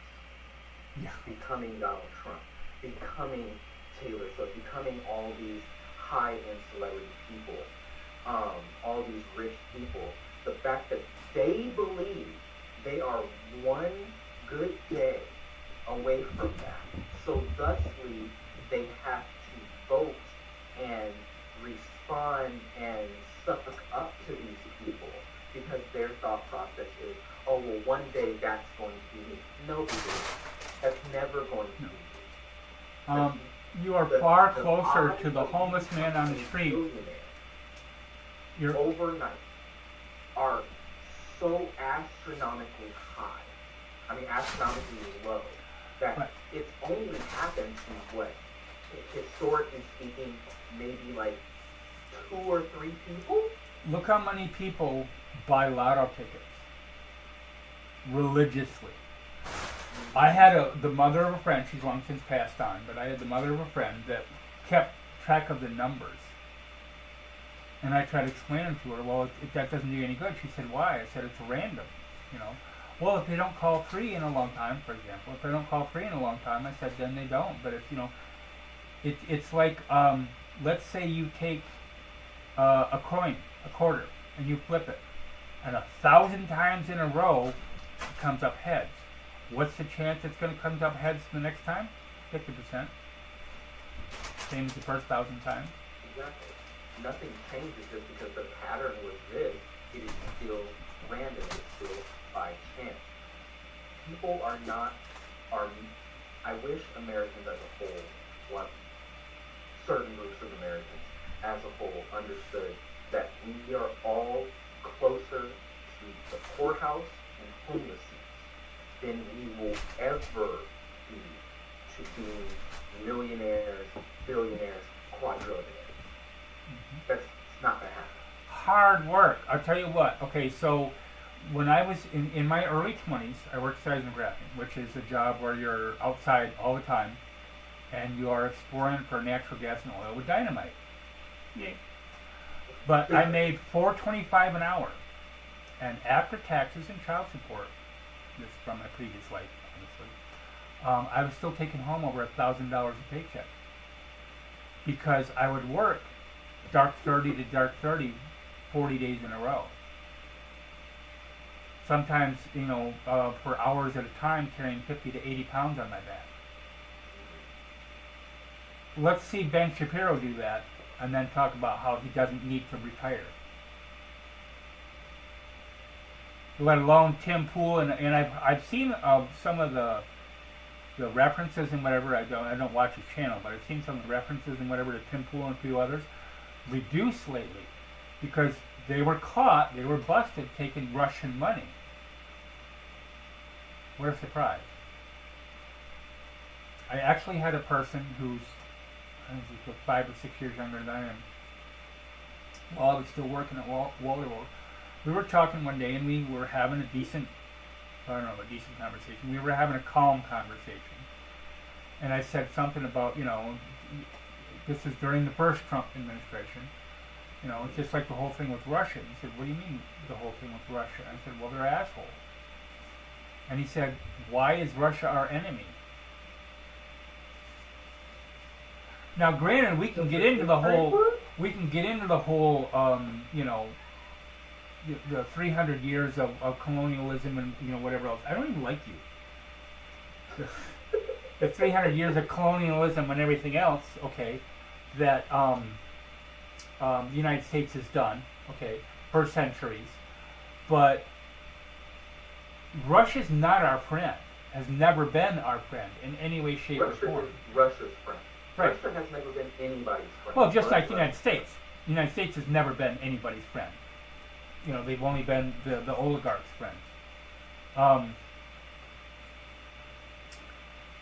Yeah. becoming Donald Trump, becoming Taylor Swift, becoming all these high-end celebrity people, all these rich people. The fact that they believe they are one good day away from that. So thusly, they have to vote and respond and suck up to these people because their thought process is, oh, well, one day that's going to be me. No, that's never going to be me. You are far closer to the homeless man on the street. You're overnight are so astronomically high. I mean, astronomically low. That right. It's only happened to what, historically speaking, maybe like 2 or 3 people. Look how many people buy lotto tickets religiously. I had the mother of a friend, she's long since passed on, but I had the mother of a friend that kept track of the numbers. And I tried to explain them to her, well, that doesn't do you any good. She said, why? I said, it's random, you know. Well, if they don't call 3 in a long time, for example, if they don't call 3 in a long time, I said, then they don't. But it's, you know, it's like, let's say you take a coin, a quarter, and you flip it, and 1,000 times in a row, it comes up heads. What's the chance it's going to come up heads the next time? 50%. Same as the first 1,000 times. Exactly. Nothing changes just because the pattern was this. It is still random. It's still by chance. People are not. I wish Americans as a whole, what certain groups of Americans as a whole, understood that we are all closer to the poorhouse and homelessness than we will ever be to being millionaires, billionaires, quadrillionaires. Mm-hmm. That's not going to happen. Hard work. I'll tell you what. Okay, so when I was in my early 20s, I worked seismography, which is a job where you're outside all the time and you are exploring for natural gas and oil with dynamite. Yeah. But I made $4.25 an hour. And after taxes and child support, this is from my previous life, obviously, I was still taking home over $1,000 a paycheck. Because I would work dark 30 to dark 30, 40 days in a row. Sometimes, you know, for hours at a time, carrying 50 to 80 pounds on my back. Let's see Ben Shapiro do that, and then talk about how he doesn't need to retire. Let alone Tim Pool, and I've seen some of the references and whatever. I don't watch his channel, but I've seen some of the references and whatever to Tim Pool and a few others reduced lately because they were caught, they were busted taking Russian money. What a surprise. I actually had a person who's, I think he's 5 or 6 years younger than I am, while I was still working at Wallerworld. We were talking one day and we were having a decent conversation. We were having a calm conversation. And I said something about, you know, this is during the first Trump administration. You know, it's just like the whole thing with Russia. He said, what do you mean the whole thing with Russia? I said, well, they're assholes. And he said, why is Russia our enemy? Now, granted, we can get into the whole, you know, the 300 years of colonialism and, you know, whatever else. I don't even like you. The 300 years of colonialism and everything else, okay, that the United States has done, okay, for centuries. But Russia's not our friend, has never been our friend in any way, shape, or form. Russia's friend. Right. Russia has never been anybody's friend. Well, just like the United States. The United States has never been anybody's friend. You know, they've only been the oligarchs' friends.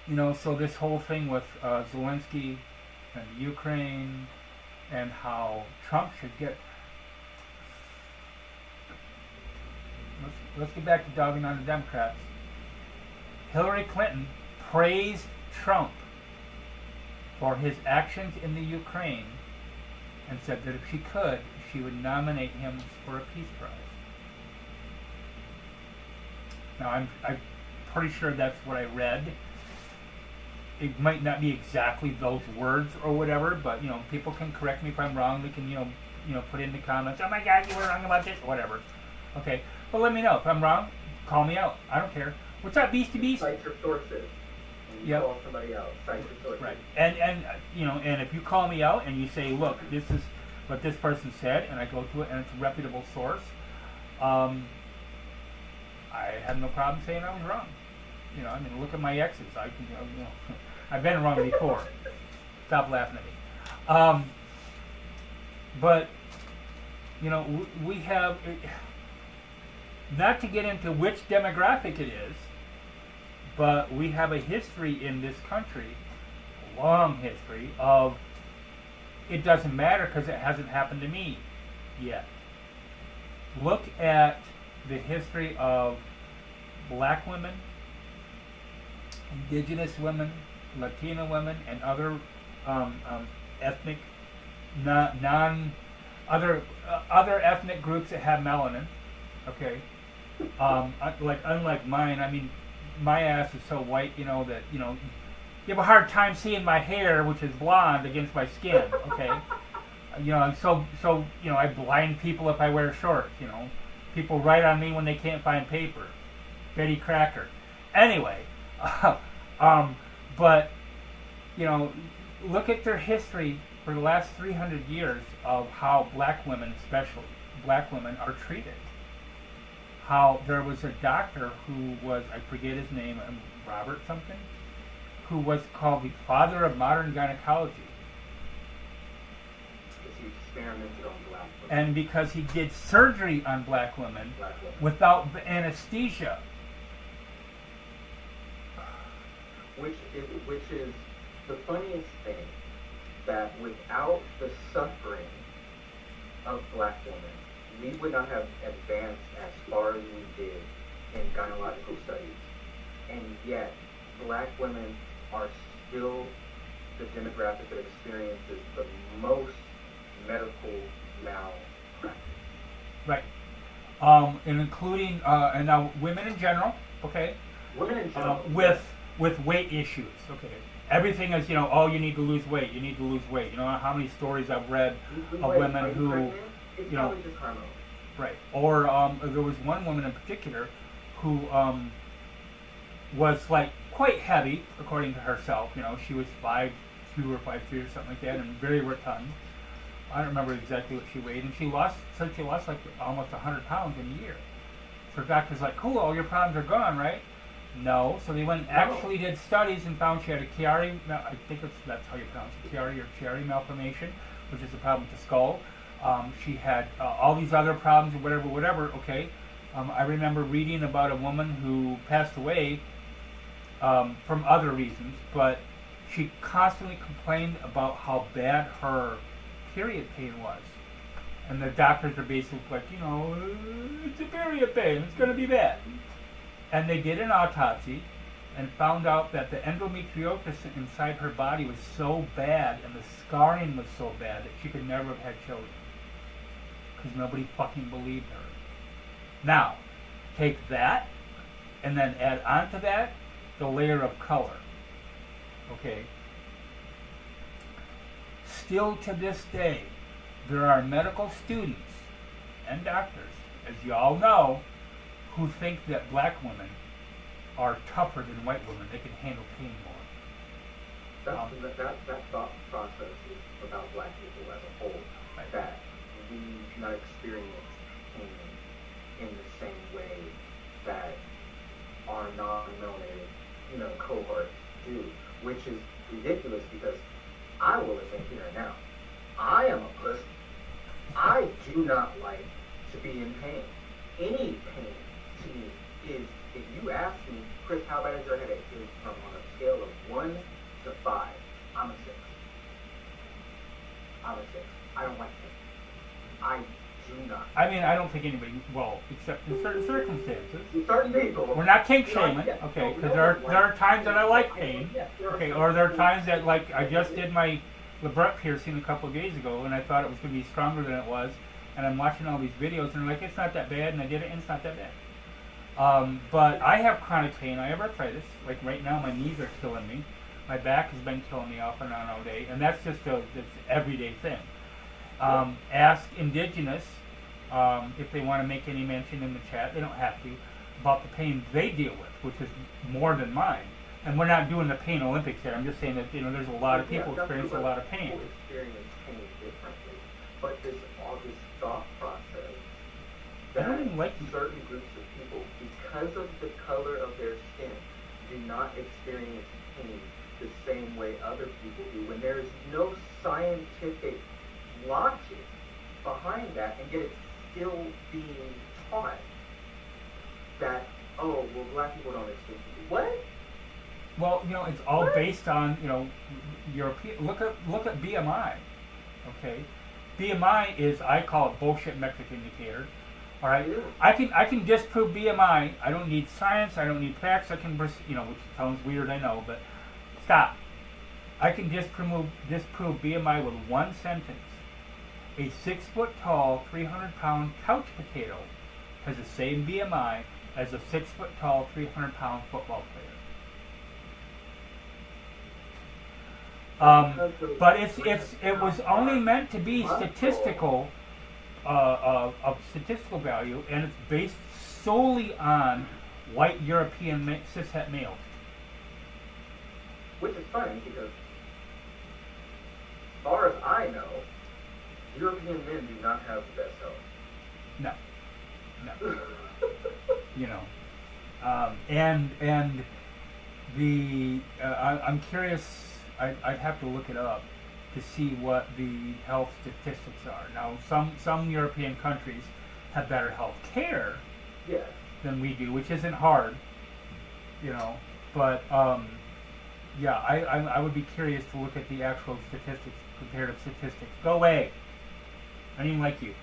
You know, so this whole thing with Zelensky and Ukraine and how Trump should get... Let's get back to dogging on the Democrats. Hillary Clinton praised Trump for his actions in the Ukraine and said that if she could, she would nominate him for a peace prize. Now, I'm pretty sure that's what I read. It might not be exactly those words or whatever, but people can correct me if I'm wrong. They can put in the comments, "Oh my God, you were wrong about this," or whatever. Okay, but let me know if I'm wrong. Call me out. I don't care. What's up, Beastie Beast? Cite your sources. And you call somebody else. Cite your sources. Right. And if you call me out and you say, "Look, this is what this person said," and I go to it and it's a reputable source, I have no problem saying I was wrong. Look at my exes. I can, I've been wrong before. Stop laughing at me. But we have, not to get into which demographic it is, but we have a history in this country, a long history of it doesn't matter because it hasn't happened to me yet. Look at the history of black women, indigenous women, Latina women, and other ethnic other ethnic groups that have melanin. Okay, unlike mine. I mean, my ass is so white, that you have a hard time seeing my hair, which is blonde, against my skin. Okay, I blind people if I wear shorts. People write on me when they can't find paper. Betty Cracker. Anyway, but look at their history for the last 300 years of how black women, especially black women, are treated. How there was a doctor who was, I forget his name, Robert something, who was called the father of modern gynecology. Because he experimented on black women. And because he did surgery on black women without anesthesia. Which is the funniest thing, that without the suffering of black women, we would not have advanced as far as we did in gynecological studies. And yet, black women are still the demographic that experiences the most medical malpractice. Right. And including, and now women in general, okay? Women in general. With weight issues, okay? Everything is, oh, you need to lose weight, you need to lose weight. How many stories I've read of women who, it's probably just hormones. Right. Or there was one woman in particular who was quite heavy, according to herself. She was 5'2" or 5'3" or something like that, and very rotund. I don't remember exactly what she weighed, and she lost almost 100 pounds in a year. So her doctor's like, "Cool, all your problems are gone, right?" No. So they went and actually did studies and found she had a Chiari, I think that's how you pronounce it, Chiari or Chiari malformation, which is a problem with the skull. She had all these other problems, whatever, okay. I remember reading about a woman who passed away from other reasons, but she constantly complained about how bad her period pain was. And the doctors are basically like, it's a period pain, it's going to be bad. And they did an autopsy and found out that the endometriosis inside her body was so bad and the scarring was so bad that she could never have had children. Because nobody fucking believed her. Now, take that and then add on to that the layer of color. Okay? Still to this day, there are medical students and doctors, as you all know, who think that black women are tougher than white women. They can handle pain more. That thought process is about black people as a whole. Right. That we do not experience pain in the same way that our non-melanated, cohorts do, which is ridiculous because I will admit here and now, I am a pussy. I do not like to be in pain. Any pain to me is, if you ask me, "Chris, how bad is your headache?" Is from on a scale of 1 to 5, I'm a 6. I'm a 6. I don't like pain. I do not. I mean, I don't think anybody, well, except in certain circumstances. Certain people. We're not kink shaming, Yeah, okay, no, because no, there are times that I like pain, Yeah, okay, or there are times that, like, I just did my labret piercing a couple of days ago, and I thought it was going to be stronger than it was, and I'm watching all these videos, and I'm like, it's not that bad, and I did it, and it's not that bad. But I have chronic pain. I have arthritis. Like right now, my knees are killing me. My back has been killing me off and on all day, and that's just a that's everyday thing. Ask Indigenous if they want to make any mention in the chat. They don't have to about the pain they deal with, which is more than mine. And we're not doing the pain Olympics here. I'm just saying that there's a lot of people experience a lot of pain. People experience pain differently, but all this thought process I that don't even like certain groups of people, because of the color of their skin, do not experience pain the same way other people do, when there is no scientific logic behind that, and yet it's still being taught that, oh, well, black people don't experience it. What? Well, it's all based on, European. Look at BMI, okay? BMI is, I call it bullshit metric indicator. All right, I can disprove BMI. I don't need science. I don't need facts. I can, which sounds weird, I know, but stop. I can disprove BMI with one sentence. A 6 foot tall, 300-pound couch potato has the same BMI as a 6 foot tall, 300-pound football player. But it was only meant to be statistical. Of statistical value, and it's based solely on white European cishet males. Which is funny because, as far as I know, European men do not have the best health. No. And I'm curious. I'd have to look it up to see what the health statistics are. Now, some European countries have better health care than we do, which isn't hard, But I would be curious to look at the actual statistics, comparative statistics. Go away. I don't even like you.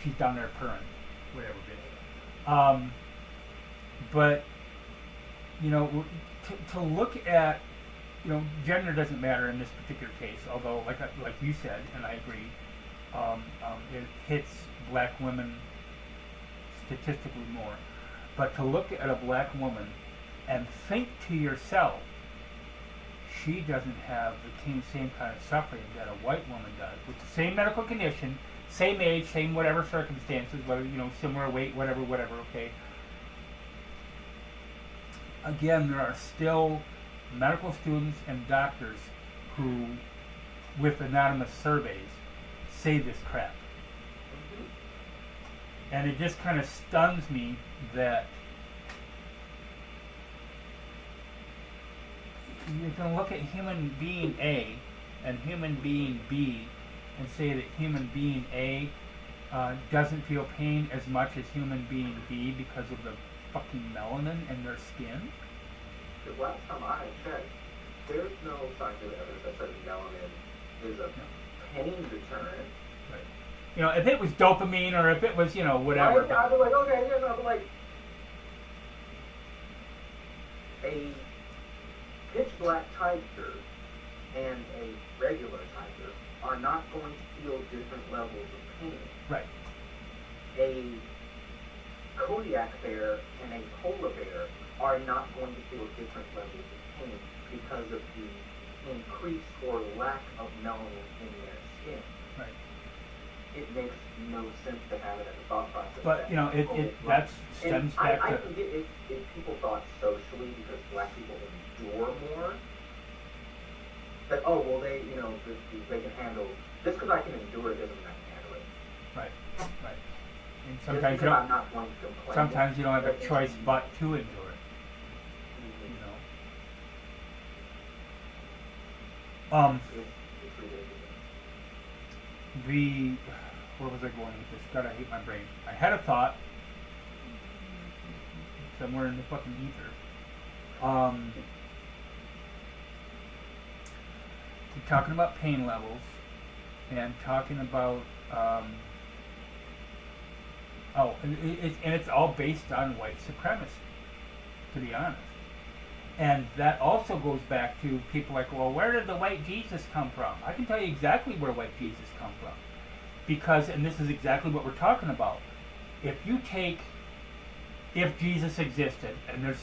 She's down there purring, whatever, bitch. But to look at. Gender doesn't matter in this particular case, although, like you said, and I agree, it hits black women statistically more. But to look at a black woman and think to yourself, she doesn't have the same kind of suffering that a white woman does, with the same medical condition, same age, same whatever circumstances, whether, similar weight, whatever, okay? Again, there are still medical students and doctors who, with anonymous surveys, say this crap. And it just kind of stuns me that you can look at human being A and human being B and say that human being A doesn't feel pain as much as human being B because of the fucking melanin in their skin. The last time I checked, there's no scientific evidence that says melanin is a pain deterrent. Right. If it was dopamine or if it was, whatever. I'd be like, okay, but like a pitch black tiger and a regular tiger are not going to feel different levels of pain. Right. A Kodiak bear and a polar bear are not going to feel different levels of pain because of the increase or lack of melanin in their skin. Right. It makes no sense to have it as a thought process. But that stems back to. I can get if people thought socially because black people endure more. That they can handle just because I can endure it doesn't mean I can handle it. Right. And sometimes sometimes you don't have a choice but to endure it. It's ridiculous. Where was I going with this? God, I hate my brain. I had a thought somewhere in the fucking ether. We're talking about pain levels and talking about Um, and it's all based on white supremacy, to be honest. And that also goes back to people like, well, where did the white Jesus come from? I can tell you exactly where white Jesus come from. Because, and this is exactly what we're talking about. If Jesus existed, and there's,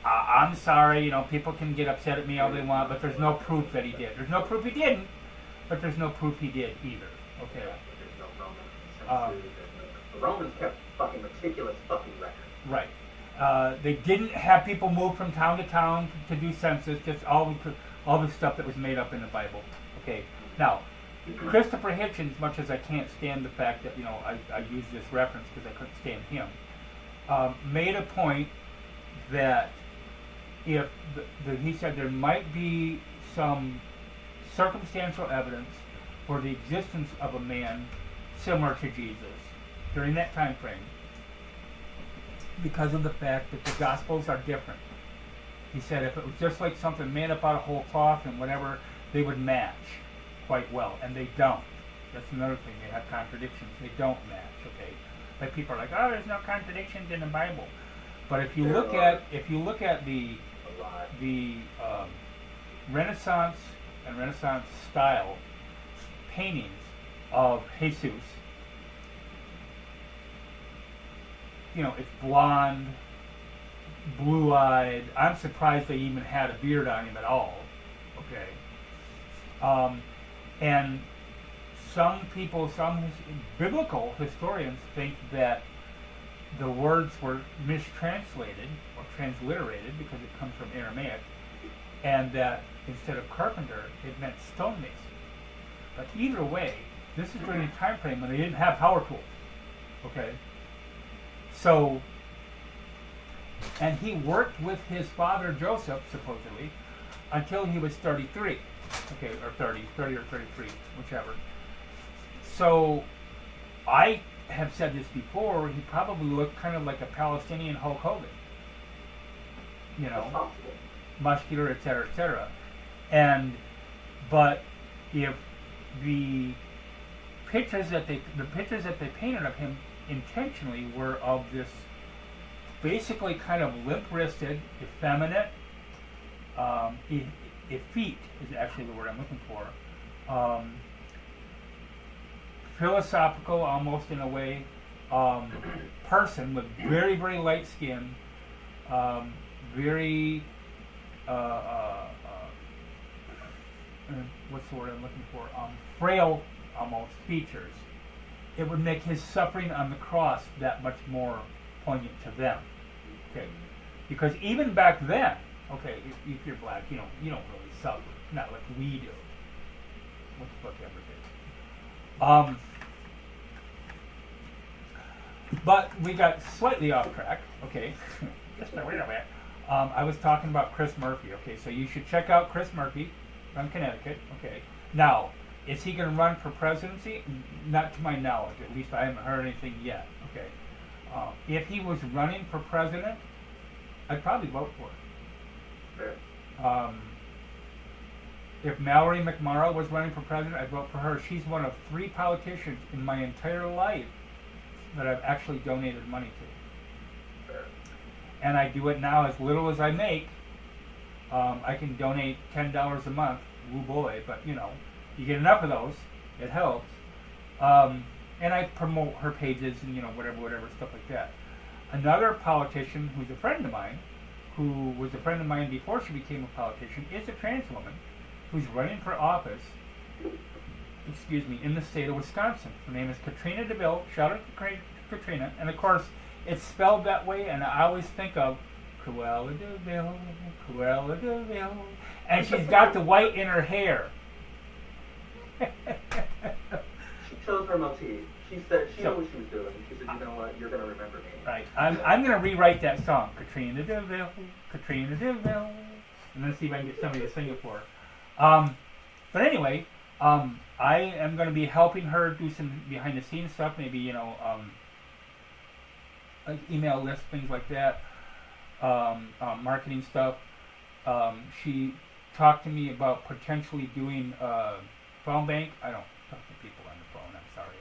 I'm sorry, people can get upset at me all they want, but there's no proof that he did. There's no proof he didn't, but there's no proof he did either. Okay. There's no Roman census. The Romans kept fucking meticulous fucking records. Right. They didn't have people move from town to town to do census, just all the stuff that was made up in the Bible. Okay. Now, Christopher Hitchens, much as I can't stand the fact that, I use this reference because I couldn't stand him, made a point that if he said there might be some circumstantial evidence for the existence of a man similar to Jesus during that time frame, because of the fact that the Gospels are different. He said if it was just like something made up out of whole cloth and whatever, they would match quite well, and they don't. That's another thing. They have contradictions. They don't match. Okay, like people are like, oh, there's no contradictions in the Bible. But if you look at the Renaissance and Renaissance style paintings of Jesus, it's blonde, blue-eyed. I'm surprised they even had a beard on him at all. Okay. And some biblical historians think that the words were mistranslated or transliterated because it comes from Aramaic, and that instead of carpenter, it meant stonemason. But either way, this is during a time frame when they didn't have power tools. Okay? So, and he worked with his father Joseph, supposedly, until he was 33. Okay, or 30 or 33, whichever. So, I have said this before, he probably looked kind of like a Palestinian Hulk Hogan. Muscular, etc. But if the pictures that they painted of him intentionally were of this basically kind of limp-wristed, effeminate, effete is actually the word I'm looking for, philosophical almost in a way, person with very, very light skin, very, what's the word I'm looking for, frail almost features, it would make his suffering on the cross that much more poignant to them. Okay, because even back then, okay, if you're black, you don't really suffer, not like we do. What the fuck ever did. But we got slightly off track. Okay, just wait a minute. I was talking about Chris Murphy. Okay, so you should check out Chris Murphy from Connecticut. Okay, now is he going to run for presidency? Not to my knowledge. At least I haven't heard anything yet. Okay, if he was running for president, I'd probably vote for it. Sure. If Mallory McMorrow was running for president, I'd vote for her. She's one of 3 politicians in my entire life that I've actually donated money to. Sure. And I do it now as little as I make. I can donate $10 a month. Woo boy, but you get enough of those, it helps. And I promote her pages and whatever stuff like that. Another politician who's a friend of mine, who was a friend of mine before she became a politician, is a trans woman who's running for office, in the state of Wisconsin. Her name is Katrina DeVille. Shout out to Katrina. And of course, it's spelled that way, and I always think of Cruella DeVille. And she's got the white in her hair. She chose her motif. She said she knew what she was doing. She said, you know what, you're going to remember me. Right. I'm going to rewrite that song. Katrina DeVille. And then see if I can get somebody to sing it for her. But anyway, I am going to be helping her do some behind-the-scenes stuff, maybe, like email lists, things like that, marketing stuff. She talked to me about potentially doing a phone bank. I don't talk to people on the phone, I'm sorry.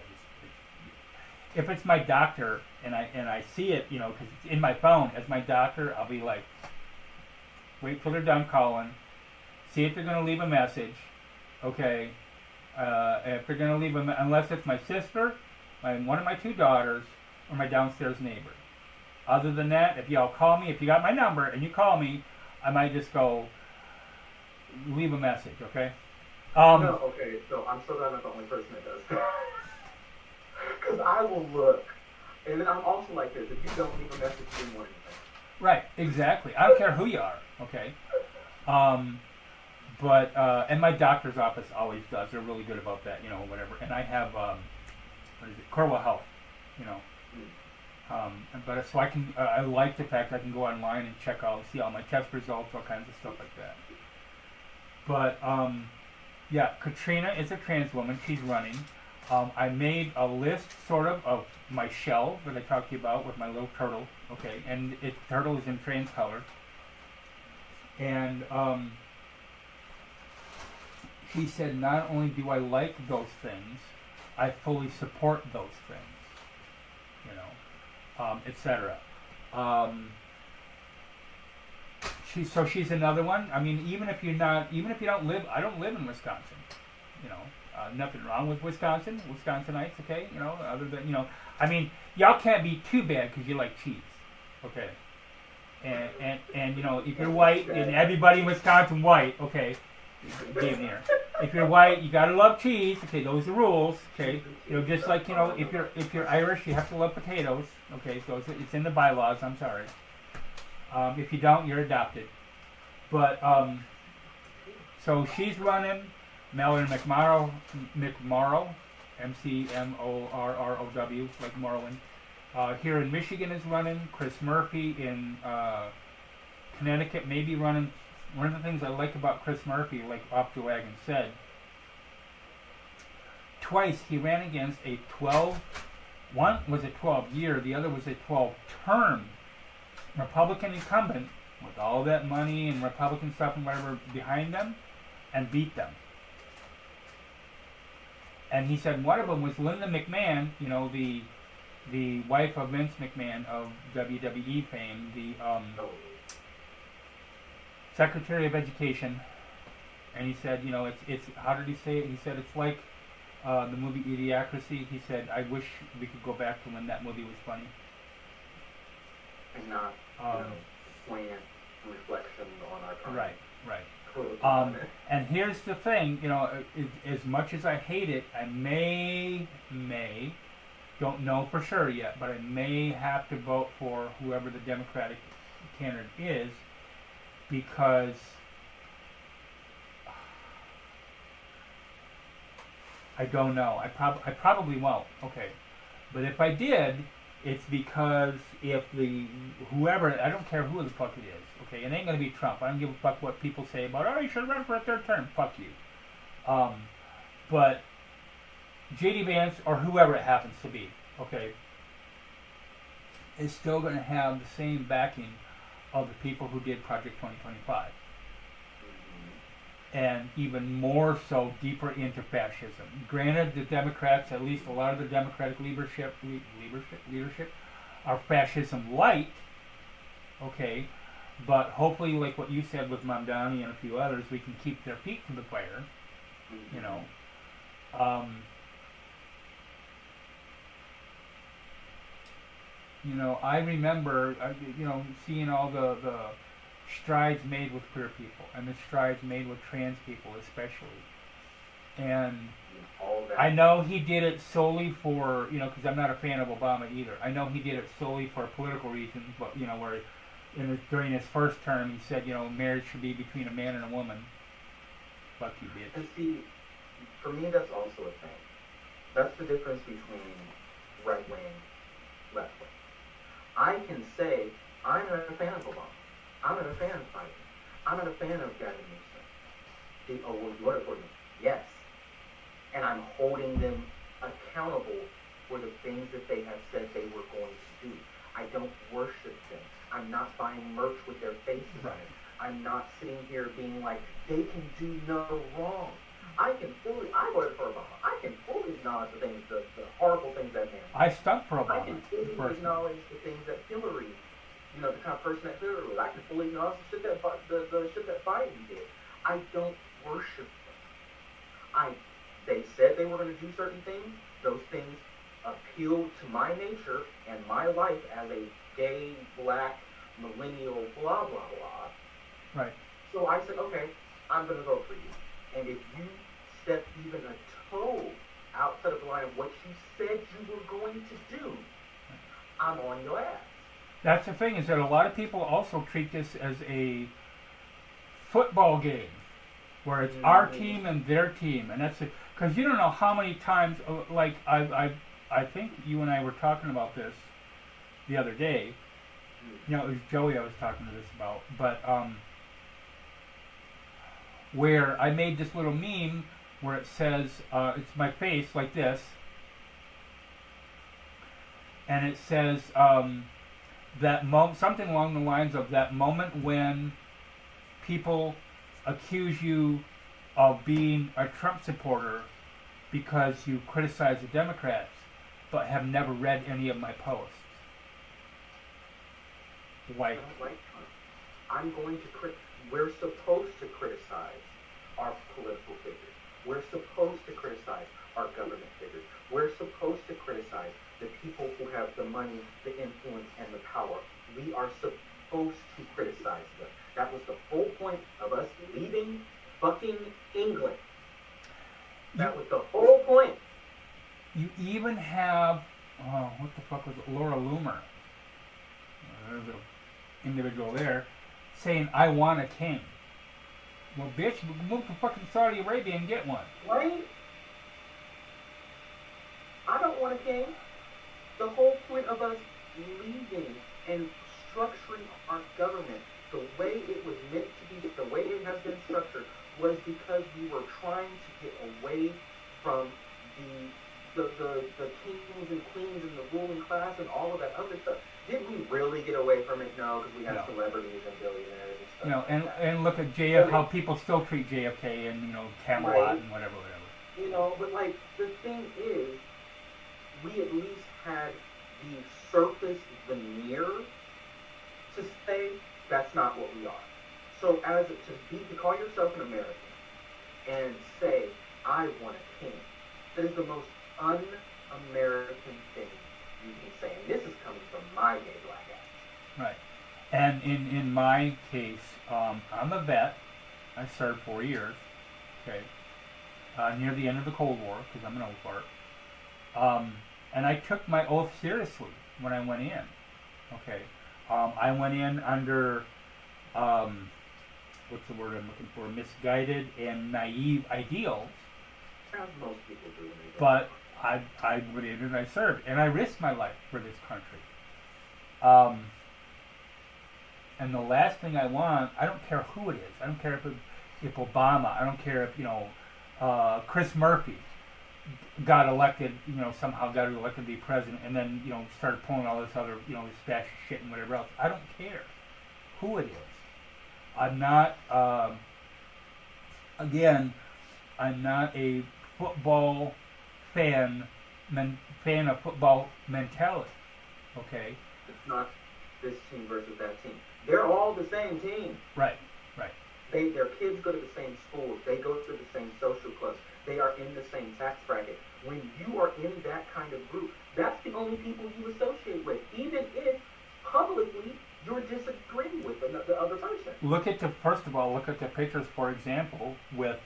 if it's my doctor and I see it, you know, because it's in my phone as my doctor, I'll be like, wait till they're done calling, see if they're going to leave a message, okay. If they're going to leave unless it's my sister, one of my two daughters, or my downstairs neighbor. Other than that, if y'all call me, if you got my number and you call me, I might just go leave a message, okay? No, okay, so I'm so glad I'm not the only person that does that. Because I will look, and then I'm also like this, if you don't leave a message, you didn't want anything. Right, exactly. I don't care who you are, okay? And my doctor's office always does. They're really good about that, you know, whatever. And I have, Corwell Health, you know. But so I can, I like the fact I can go online and see all my test results, all kinds of stuff like that. But, yeah, Katrina is a trans woman. She's running. I made a list, sort of my shell that I talked to you about with my little turtle, okay? And turtle is in trans color. And, she said, not only do I like those things, I fully support those things, you know, etc. She's another one. I mean, even if you don't live, I don't live in Wisconsin, you know, nothing wrong with Wisconsinites, okay, you know, other than, you know, I mean, y'all can't be too bad because you like cheese, okay, and you know, if you're white and everybody in Wisconsin white, okay. Damn near. If you're white, you gotta love cheese. Okay, those are the rules. Okay, you know, just like, you know, if you're Irish, you have to love potatoes. Okay, so it's in the bylaws. I'm sorry. If you don't, you're adopted. But so she's running. Mallory McMorrow, McMorrow, like Morrowind. Here in Michigan is running. Chris Murphy in Connecticut may be running. One of the things I like about Chris Murphy, like Off the Wagon said, twice he ran against a one was a 12-year, the other was a 12-term Republican incumbent with all that money and Republican stuff and whatever behind them, and beat them. And he said one of them was Linda McMahon, you know, the wife of Vince McMahon of WWE fame, the Secretary of Education, and he said, you know, it's how did he say it? He said it's like the movie Idiocracy. He said, I wish we could go back to when that movie was funny. And not, slant reflection on our time. Right. And here's the thing, you know, as much as I hate it, I may, don't know for sure yet, but I may have to vote for whoever the Democratic candidate is, because I don't know. I probably won't. Okay, but if I did, it's because if whoever, I don't care who the fuck it is. Okay, it ain't gonna be Trump. I don't give a fuck what people say about, oh, you should run for a third term. Fuck you. But J.D. Vance or whoever it happens to be, okay, is still gonna have the same backing of the people who did Project 2025, and even more so deeper into fascism. Granted, the Democrats, at least a lot of the Democratic leadership are fascism light, okay, but hopefully, like what you said with Mamdani and a few others, we can keep their feet to the fire, you know. You know, I remember, seeing all the strides made with queer people and the strides made with trans people especially. And I know he did it solely for, you know, because I'm not a fan of Obama either. I know he did it solely for political reasons, but, you know, where during his first term he said, you know, marriage should be between a man and a woman. Fuck you, bitch. And see, for me that's also a thing. That's the difference between right wing, left wing. I can say, I'm not a fan of Obama. I'm not a fan of Biden. I'm not a fan of Gavin Newsom. Oh, well, you voted for them. Yes. And I'm holding them accountable for the things that they have said they were going to do. I don't worship them. I'm not buying merch with their faces on it. I'm not sitting here being like, they can do no wrong. I voted for Obama. I can fully fully acknowledge the things, the horrible things that man did. I stuck for I Obama. can fully First. acknowledge the things that Hillary, the kind of person that Hillary was. I can fully acknowledge the shit that Biden did. I don't worship them. They said they were going to do certain things. Those things appealed to my nature and my life as a gay, black, millennial, blah, blah, blah. Right. So I said, okay, I'm going to vote for you. And if you step even a toe outside of the line of what you said you were going to do, I'm on your ass. That's the thing, is that a lot of people also treat this as a football game, where it's our team and their team, and that's it. Because you don't know how many times, like I think you and I were talking about this the other day. It was Joey I was talking to this about, but where I made this little meme where it says, it's my face like this, and it says something along the lines of that moment when people accuse you of being a Trump supporter because you criticize the Democrats but have never read any of my posts. Like, I'm going to we're supposed to criticize our political figures. We're supposed to criticize our government figures. We're supposed to criticize the people who have the money, the influence, and the power. We are supposed to criticize them. That was the whole point of us leaving fucking England. That was the whole point. You even have, what the fuck was it, Laura Loomer. There's an individual there saying, I want a king. Well, bitch, move to fucking Saudi Arabia and get one. Right? I don't want a king. The whole point of us leaving and structuring our government the way it was meant to be, the way it has been structured, was because we were trying to get away from the kings and queens and the ruling class and all of that other stuff. Did we really get away from it? No, because we had celebrities and billionaires and stuff. And look at JFK, how people still treat JFK and, Camelot and whatever. But like, the thing is, we at least had the surface veneer to say that's not what we are. So to call yourself an American and say, I want a king, that is the most un-American thing you can say. And this is coming from my gay black ass. Right. And in my case, I'm a vet. I served 4 years, okay, near the end of the Cold War, because I'm an old fart. And I took my oath seriously when I went in, okay. I went in under, what's the word I'm looking for, misguided and naive ideals. As most people do. But I went in and I served, and I risked my life for this country. And the last thing I want, I don't care who it is. I don't care if Obama. I don't care if Chris Murphy got elected. Somehow got elected to be president, and then started pulling all this other this fascist shit and whatever else. I don't care who it is. I'm not. Again, I'm not a football fan of football mentality. Okay. It's not this team versus that team. They're all the same team. Right. Their kids go to the same schools. They go to the same social clubs. They are in the same tax bracket. When you are in that kind of group, that's the only people you associate with, even if publicly you're disagreeing with the other person. First of all, look at the pictures, for example, with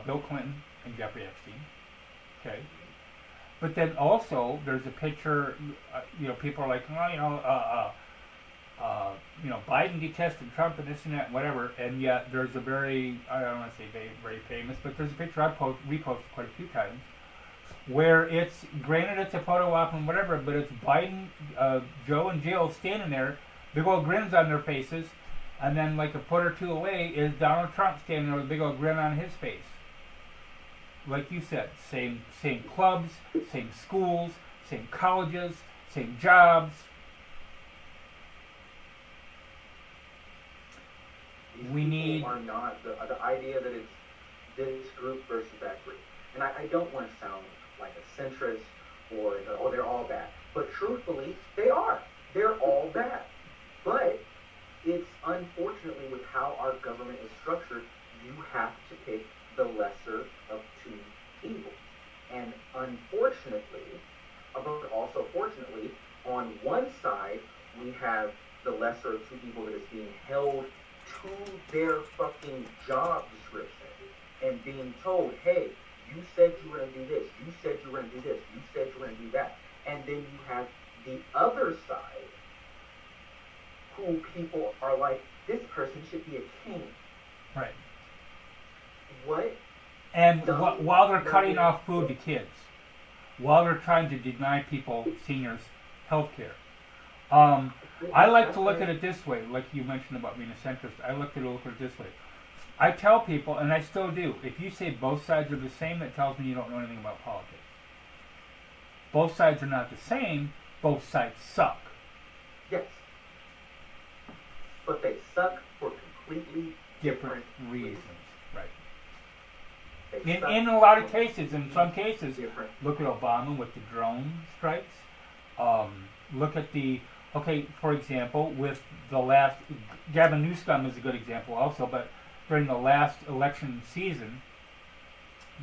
Bill Clinton and Jeffrey Epstein. Okay. But then also, there's a picture, people are like, Biden detested Trump and this and that and whatever, and yet there's a very, I don't want to say very, very famous, but there's a picture I reposted quite a few times, where granted it's a photo op and whatever, but it's Biden, Joe and Jill standing there, big old grins on their faces, and then like a foot or two away is Donald Trump standing there with a big old grin on his face. Like you said, same clubs, same schools, same colleges, same jobs. We need are not the idea that it's this group versus that group. And I don't want to sound like a centrist or oh they're all bad. But truthfully, they are. They're all bad. But it's unfortunately with how our government is structured, you have to pick the lesser of two evils. And unfortunately, but also fortunately, on one side we have the lesser of two evil that is being held to their fucking job description and being told, hey, you said you were going to do this, you said you were going to do this, you said you were going to do that. And then you have the other side who people are like, this person should be a king. Right. What? And while they're cutting off food to kids, while they're trying to deny people, seniors, health care. I like to look at it this way, like you mentioned about being a centrist. I look at it this way. I tell people, and I still do, if you say both sides are the same, that tells me you don't know anything about politics. Both sides are not the same, both sides suck. Yes. But they suck for completely Different reasons. Right. They suck In a lot of cases, in some cases, different. look at Obama with the drone strikes. Look at for example, with the last, Gavin Newsom is a good example also, but during the last election season,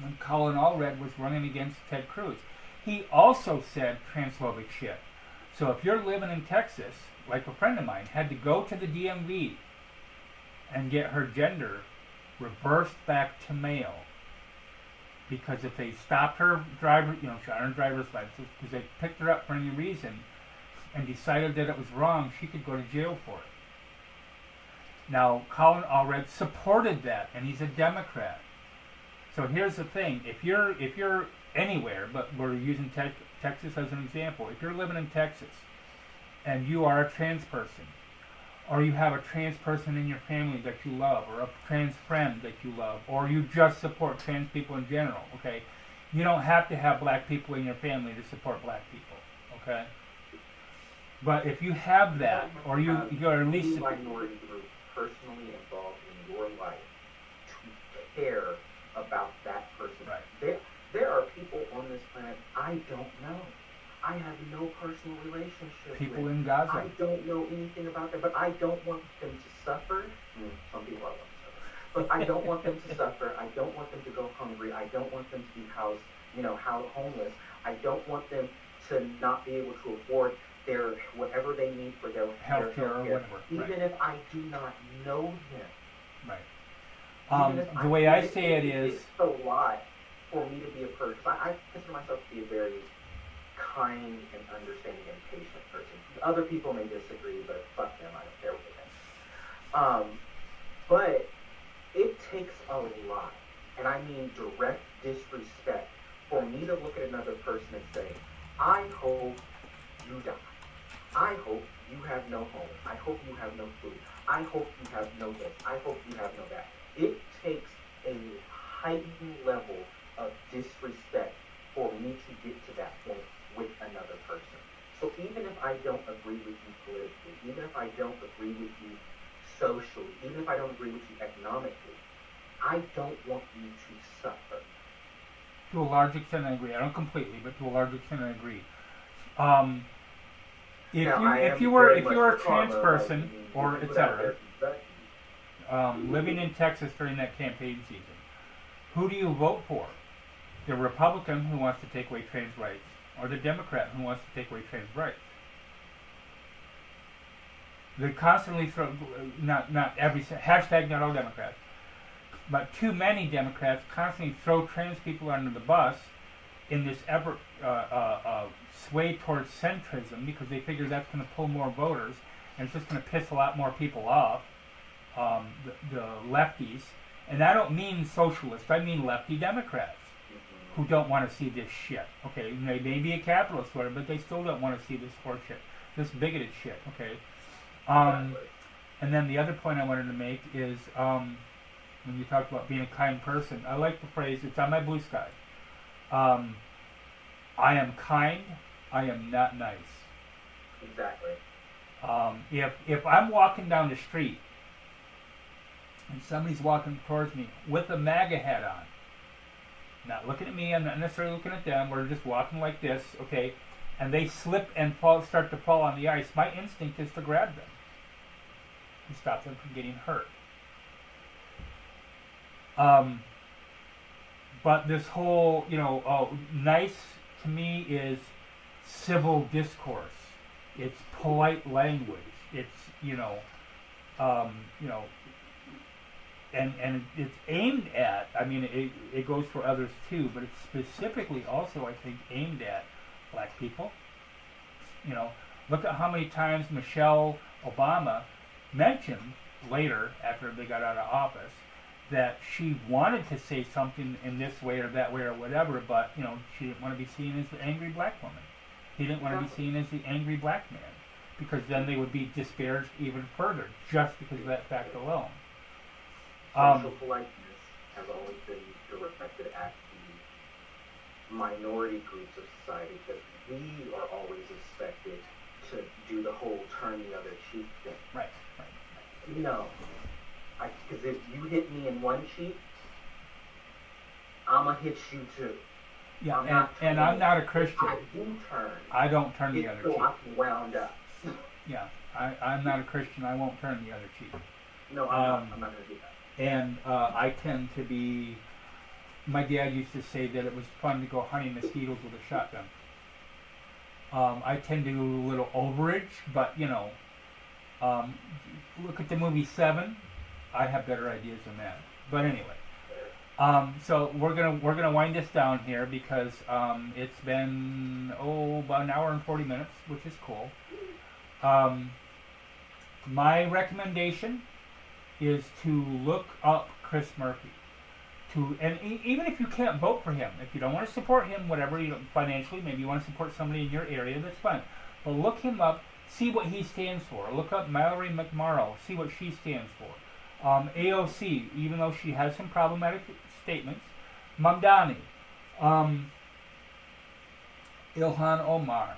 when Colin Allred was running against Ted Cruz, he also said transphobic shit. So if you're living in Texas, like a friend of mine, had to go to the DMV and get her gender reversed back to male, because if they stopped her she had her driver's license, because they picked her up for any reason and decided that it was wrong, she could go to jail for it. Now, Colin Allred supported that, and he's a Democrat. So here's the thing: if you're anywhere, but we're using Texas as an example. If you're living in Texas and you are a trans person, or you have a trans person in your family that you love, or a trans friend that you love, or you just support trans people in general, okay? You don't have to have black people in your family to support black people, okay? But if you have that, or you're at least minority group personally involved in your life to care about that person. Right. There are people on this planet I don't know. I have no personal relationship people with. in Gaza. I don't know anything about them, but I don't want them to suffer. Some people are want to suffer. But I don't want them to suffer. I don't want them to go hungry. I don't want them to be housed, homeless. I don't want them to not be able to afford their whatever they need for their health care or whatever. Even if I do not know them. Right. The way I say it is, it's a lot for me to be a person. I consider myself to be a very kind and understanding and patient person. Other people may disagree, but fuck them, I don't care what they think. But it takes a lot, and I mean direct disrespect, for me to look at another person and say, I hope you die. I hope you have no home. I hope you have no food. I hope you have no this. I hope you have no that. It takes a heightened level of disrespect for me to get to that point with another person. So even if I don't agree with you politically, even if I don't agree with you socially, even if I don't agree with you economically, I don't want you to suffer. To a large extent, I agree. I don't completely, but to a large extent, I agree. If you were a trans person or etc., living in Texas during that campaign season, who do you vote for? The Republican who wants to take away trans rights, or the Democrat who wants to take away trans rights? They constantly throw, not every, hashtag not all Democrats, but too many Democrats constantly throw trans people under the bus in this effort sway towards centrism, because they figure that's going to pull more voters, and it's just going to piss a lot more people off, the lefties. And I don't mean socialists, I mean lefty Democrats who don't want to see this shit. Okay, they may be a capitalist, whatever, but they still don't want to see this horse shit, this bigoted shit. Okay. And then the other point I wanted to make is, when you talk about being a kind person, I like the phrase, it's on my blue sky. I am kind, I am not nice. Exactly. If I'm walking down the street and somebody's walking towards me with a MAGA hat on, not looking at me, I'm not necessarily looking at them, we're just walking like this, okay, and they slip and start to fall on the ice, my instinct is to grab them and stop them from getting hurt. But this whole, nice to me is civil discourse. It's polite language. It's, and it's aimed at, I mean, it goes for others too, but it's specifically also, I think, aimed at black people. Look at how many times Michelle Obama mentioned later, after they got out of office, that she wanted to say something in this way or that way or whatever, but, she didn't want to be seen as the angry black woman. He didn't want to be seen as the angry black man, because then they would be disparaged even further, just because of that fact alone. Social politeness has always been directed at the minority groups of society, because we are always expected to do the whole turn the other cheek thing. Right. No. Because if you hit me in one cheek, I'ma hit you too. Yeah, and I'm not a Christian. I do turn. I don't turn the other cheek. So I'm wound up. Yeah, I'm not a Christian. I won't turn the other cheek. No, I'm not going to do that. And I tend to be. My dad used to say that it was fun to go hunting mosquitoes with a shotgun. I tend to do a little overage, but look at the movie Seven. I have better ideas than that. But anyway, so we're gonna wind this down here because it's been about an hour and 40 minutes, which is cool. My recommendation is to look up Chris Murphy. And even if you can't vote for him, if you don't want to support him, whatever, financially, maybe you want to support somebody in your area, that's fine. But look him up, see what he stands for. Look up Mallory McMorrow, see what she stands for. AOC, even though she has some problematic statements. Mamdani, Ilhan Omar,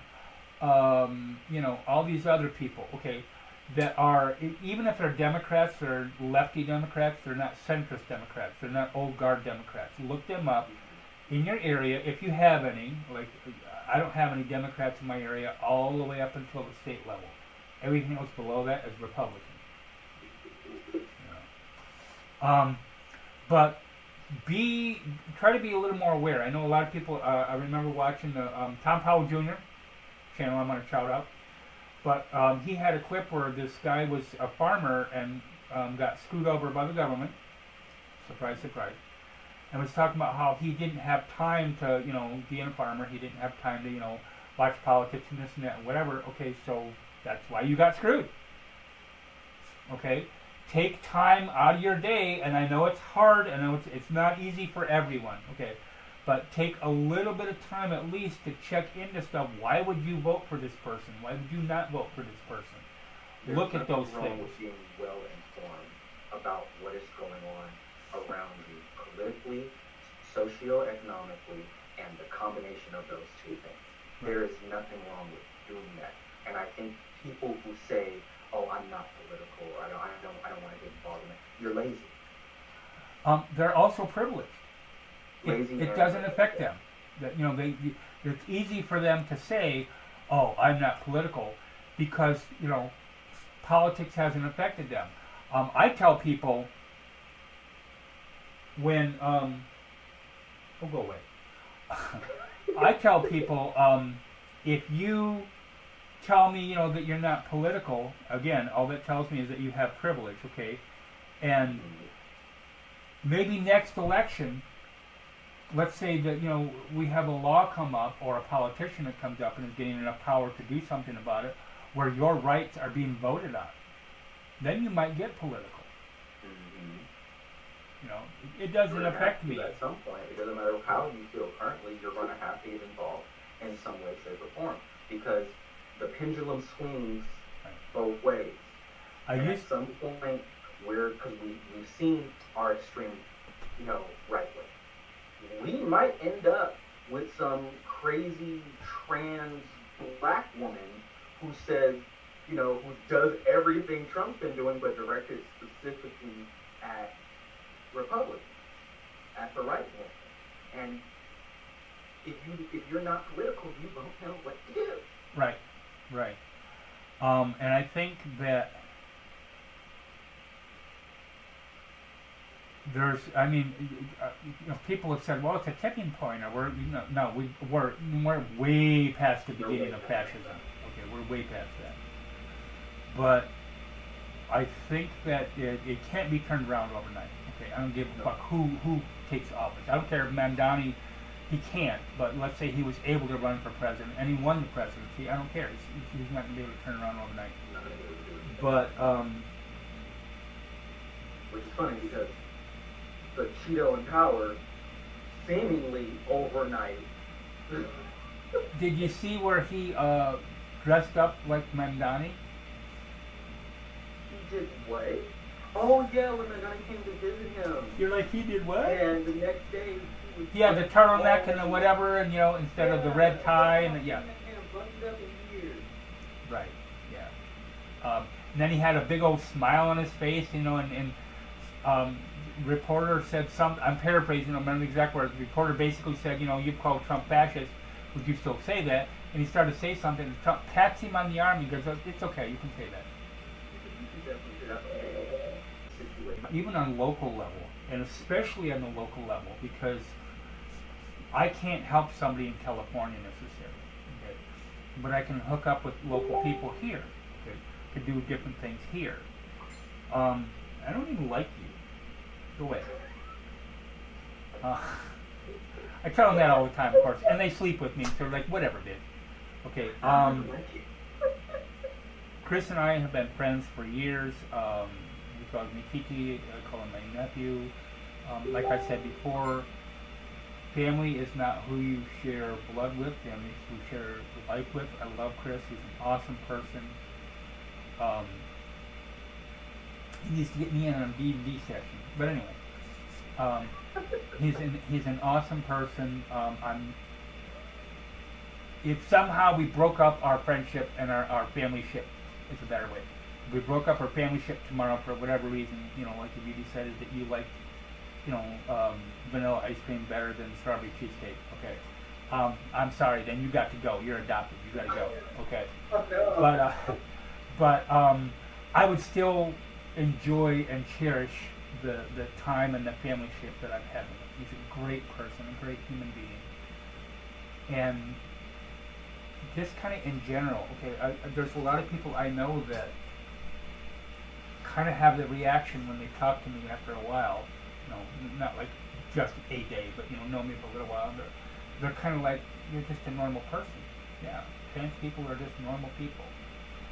all these other people, okay, that are, even if they're Democrats, they're lefty Democrats, they're not centrist Democrats, they're not old guard Democrats. Look them up in your area, if you have any. Like, I don't have any Democrats in my area all the way up until the state level. Everything else below that is Republican. But try to be a little more aware. I know a lot of people, I remember watching the Tom Powell Jr. channel, I'm going to shout out. But he had a clip where this guy was a farmer and got screwed over by the government. Surprise, surprise. And was talking about how he didn't have time to, being a farmer, he didn't have time to, watch politics and this and that and whatever. Okay, so that's why you got screwed. Okay? Take time out of your day, and I know it's hard, and I know it's not easy for everyone, okay? But take a little bit of time at least to check into stuff. Why would you vote for this person? Why would you not vote for this person? Look at those things. There's nothing wrong with being well informed about what is going on around you, politically, socioeconomically, and the combination of those two things. Right. There is nothing wrong with doing that. And I think people who say, "Oh, I'm not political," or I don't want to get involved in it, you're lazy. They're also privileged. It doesn't affect them. That it's easy for them to say, "Oh, I'm not political," because politics hasn't affected them. I tell people when go away. I tell people if you tell me that you're not political, again, all that tells me is that you have privilege, okay? And maybe next election, let's say that we have a law come up or a politician that comes up and is getting enough power to do something about it, where your rights are being voted on. Then you might get political. It doesn't affect me. At some point, it doesn't matter how you feel currently, you're going to have to get involved in some way, shape, or form, because the pendulum swings both ways. At some point, because we've seen our extreme, right wing, we might end up with some crazy trans black woman who says, who does everything Trump's been doing, but directed specifically at Republicans, at the right wing. And if you're not political, you won't know what to do. Right, right. And I think that there's, I mean, people have said, well, it's a tipping point, or we're way past the beginning of fascism. Okay, we're way past that. But I think that it can't be turned around overnight. Okay, I don't give a fuck who takes office. I don't care if Mandani, he can't, but let's say he was able to run for president and he won the presidency. I don't care. He's not going to be able to turn around overnight. But which is funny because the Cheeto in power, seemingly overnight. Did you see where he dressed up like Mandani? He did what? Oh yeah, when Mandani came to visit him. You're like, he did what? And the next day he was. Yeah, the turtleneck and the whatever, and instead of the red tie and buttoned up in years. Right. Yeah. And then he had a big old smile on his face, and reporter said something. I'm paraphrasing. I don't remember the exact words. The reporter basically said, you called Trump fascist. Would you still say that? And he started to say something. And Trump pats him on the arm. He goes, "It's okay. You can say that." Even on local level, and especially on the local level, because I can't help somebody in California necessarily, okay? But I can hook up with local people here, okay, to do different things here. I don't even like you. Go away. I tell them that all the time, of course, and they sleep with me, so they're like, whatever, dude. Okay, Chris and I have been friends for years. He calls me Kiki, I call him my nephew. Like I said before, family is not who you share blood with, family is who you share life with. I love Chris, he's an awesome person. He needs to get me in on a D&D session. But anyway, he's an awesome person. If somehow we broke up our friendship and our family ship, it's a better way. If we broke up our family ship tomorrow for whatever reason, like if you decided that you liked, vanilla ice cream better than strawberry cheesecake, okay. I'm sorry, then you got to go. You're adopted. You got to go, okay. But I would still enjoy and cherish the time and the family ship that I've had with him. He's a great person, a great human being. And just kind of in general, okay, there's a lot of people I know that kind of have the reaction when they talk to me after a while, not like just a day, but know me for a little while. They're kind of like, you're just a normal person. Yeah, trans people are just normal people.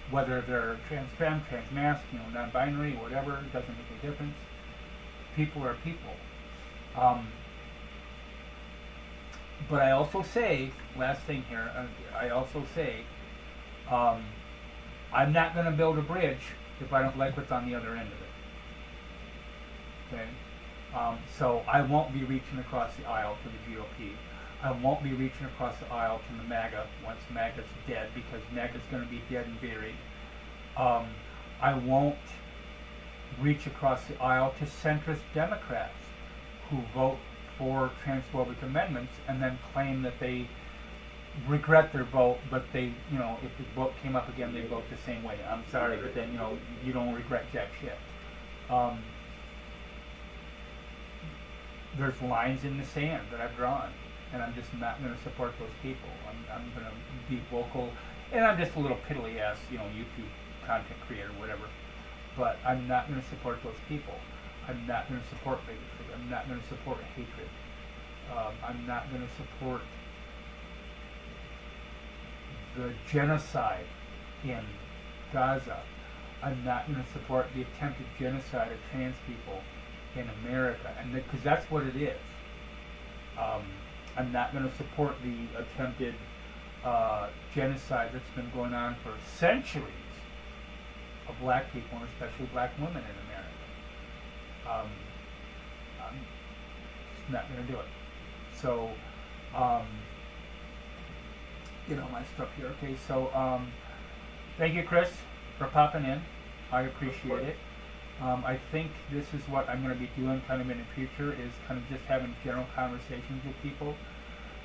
Whether they're trans-femme, trans-mask, non-binary, whatever, it doesn't make a difference. People are people. But I also say, last thing here, I also say, I'm not going to build a bridge if I don't like what's on the other end of it. Okay? So I won't be reaching across the aisle to the GOP. I won't be reaching across the aisle to the MAGA once MAGA's dead, because MAGA's going to be dead and buried. I won't reach across the aisle to centrist Democrats who vote for transphobic amendments and then claim that they regret their vote, but they, if the vote came up again, they vote the same way. I'm sorry, but then, you don't regret jack shit. There's lines in the sand that I've drawn, and I'm just not going to support those people. I'm going to be vocal, and I'm just a little piddly ass, YouTube content creator, whatever. But I'm not going to support those people. I'm not going to support bigotry. I'm not going to support hatred. I'm not going to support the genocide in Gaza. I'm not going to support the attempted genocide of trans people in America, and because that's what it is. I'm not going to support the attempted genocide that's been going on for centuries of black people, and especially black women in America. I'm just not going to do it. So, my stuff here. Okay, so thank you, Chris, for popping in. I appreciate it. I think this is what I'm going to be doing kind of in the future, is kind of just having general conversations with people.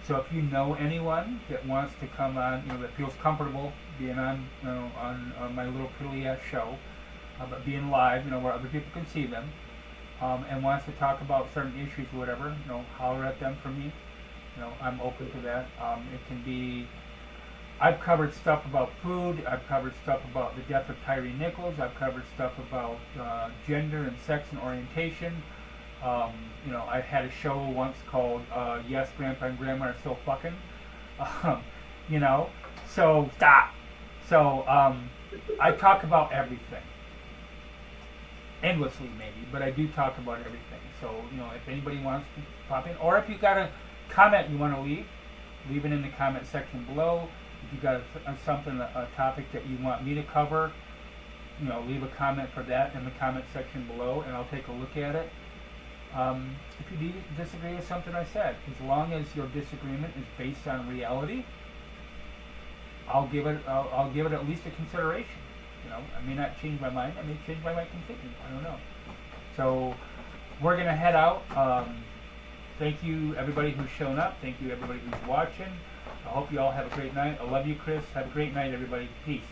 So if you know anyone that wants to come on, that feels comfortable being on, on my little piddly ass show, but being live, where other people can see them, and wants to talk about certain issues or whatever, holler at them for me. I'm open to that. It can be. I've covered stuff about food. I've covered stuff about the death of Tyree Nichols. I've covered stuff about gender and sex and orientation. I had a show once called Yes, Grandpa and Grandma Are Still Fucking. So stop. So I talk about everything. Endlessly maybe, but I do talk about everything. So, if anybody wants to pop in, or if you got a comment you want to leave it in the comment section below. If you got a topic that you want me to cover, leave a comment for that in the comment section below, and I'll take a look at it. If you disagree with something I said, as long as your disagreement is based on reality, I'll give it at least a consideration. I may not change my mind. I may change my mind completely. I don't know. So we're gonna head out. Thank you everybody who's shown up. Thank you everybody who's watching. I hope you all have a great night. I love you, Chris. Have a great night, everybody. Peace.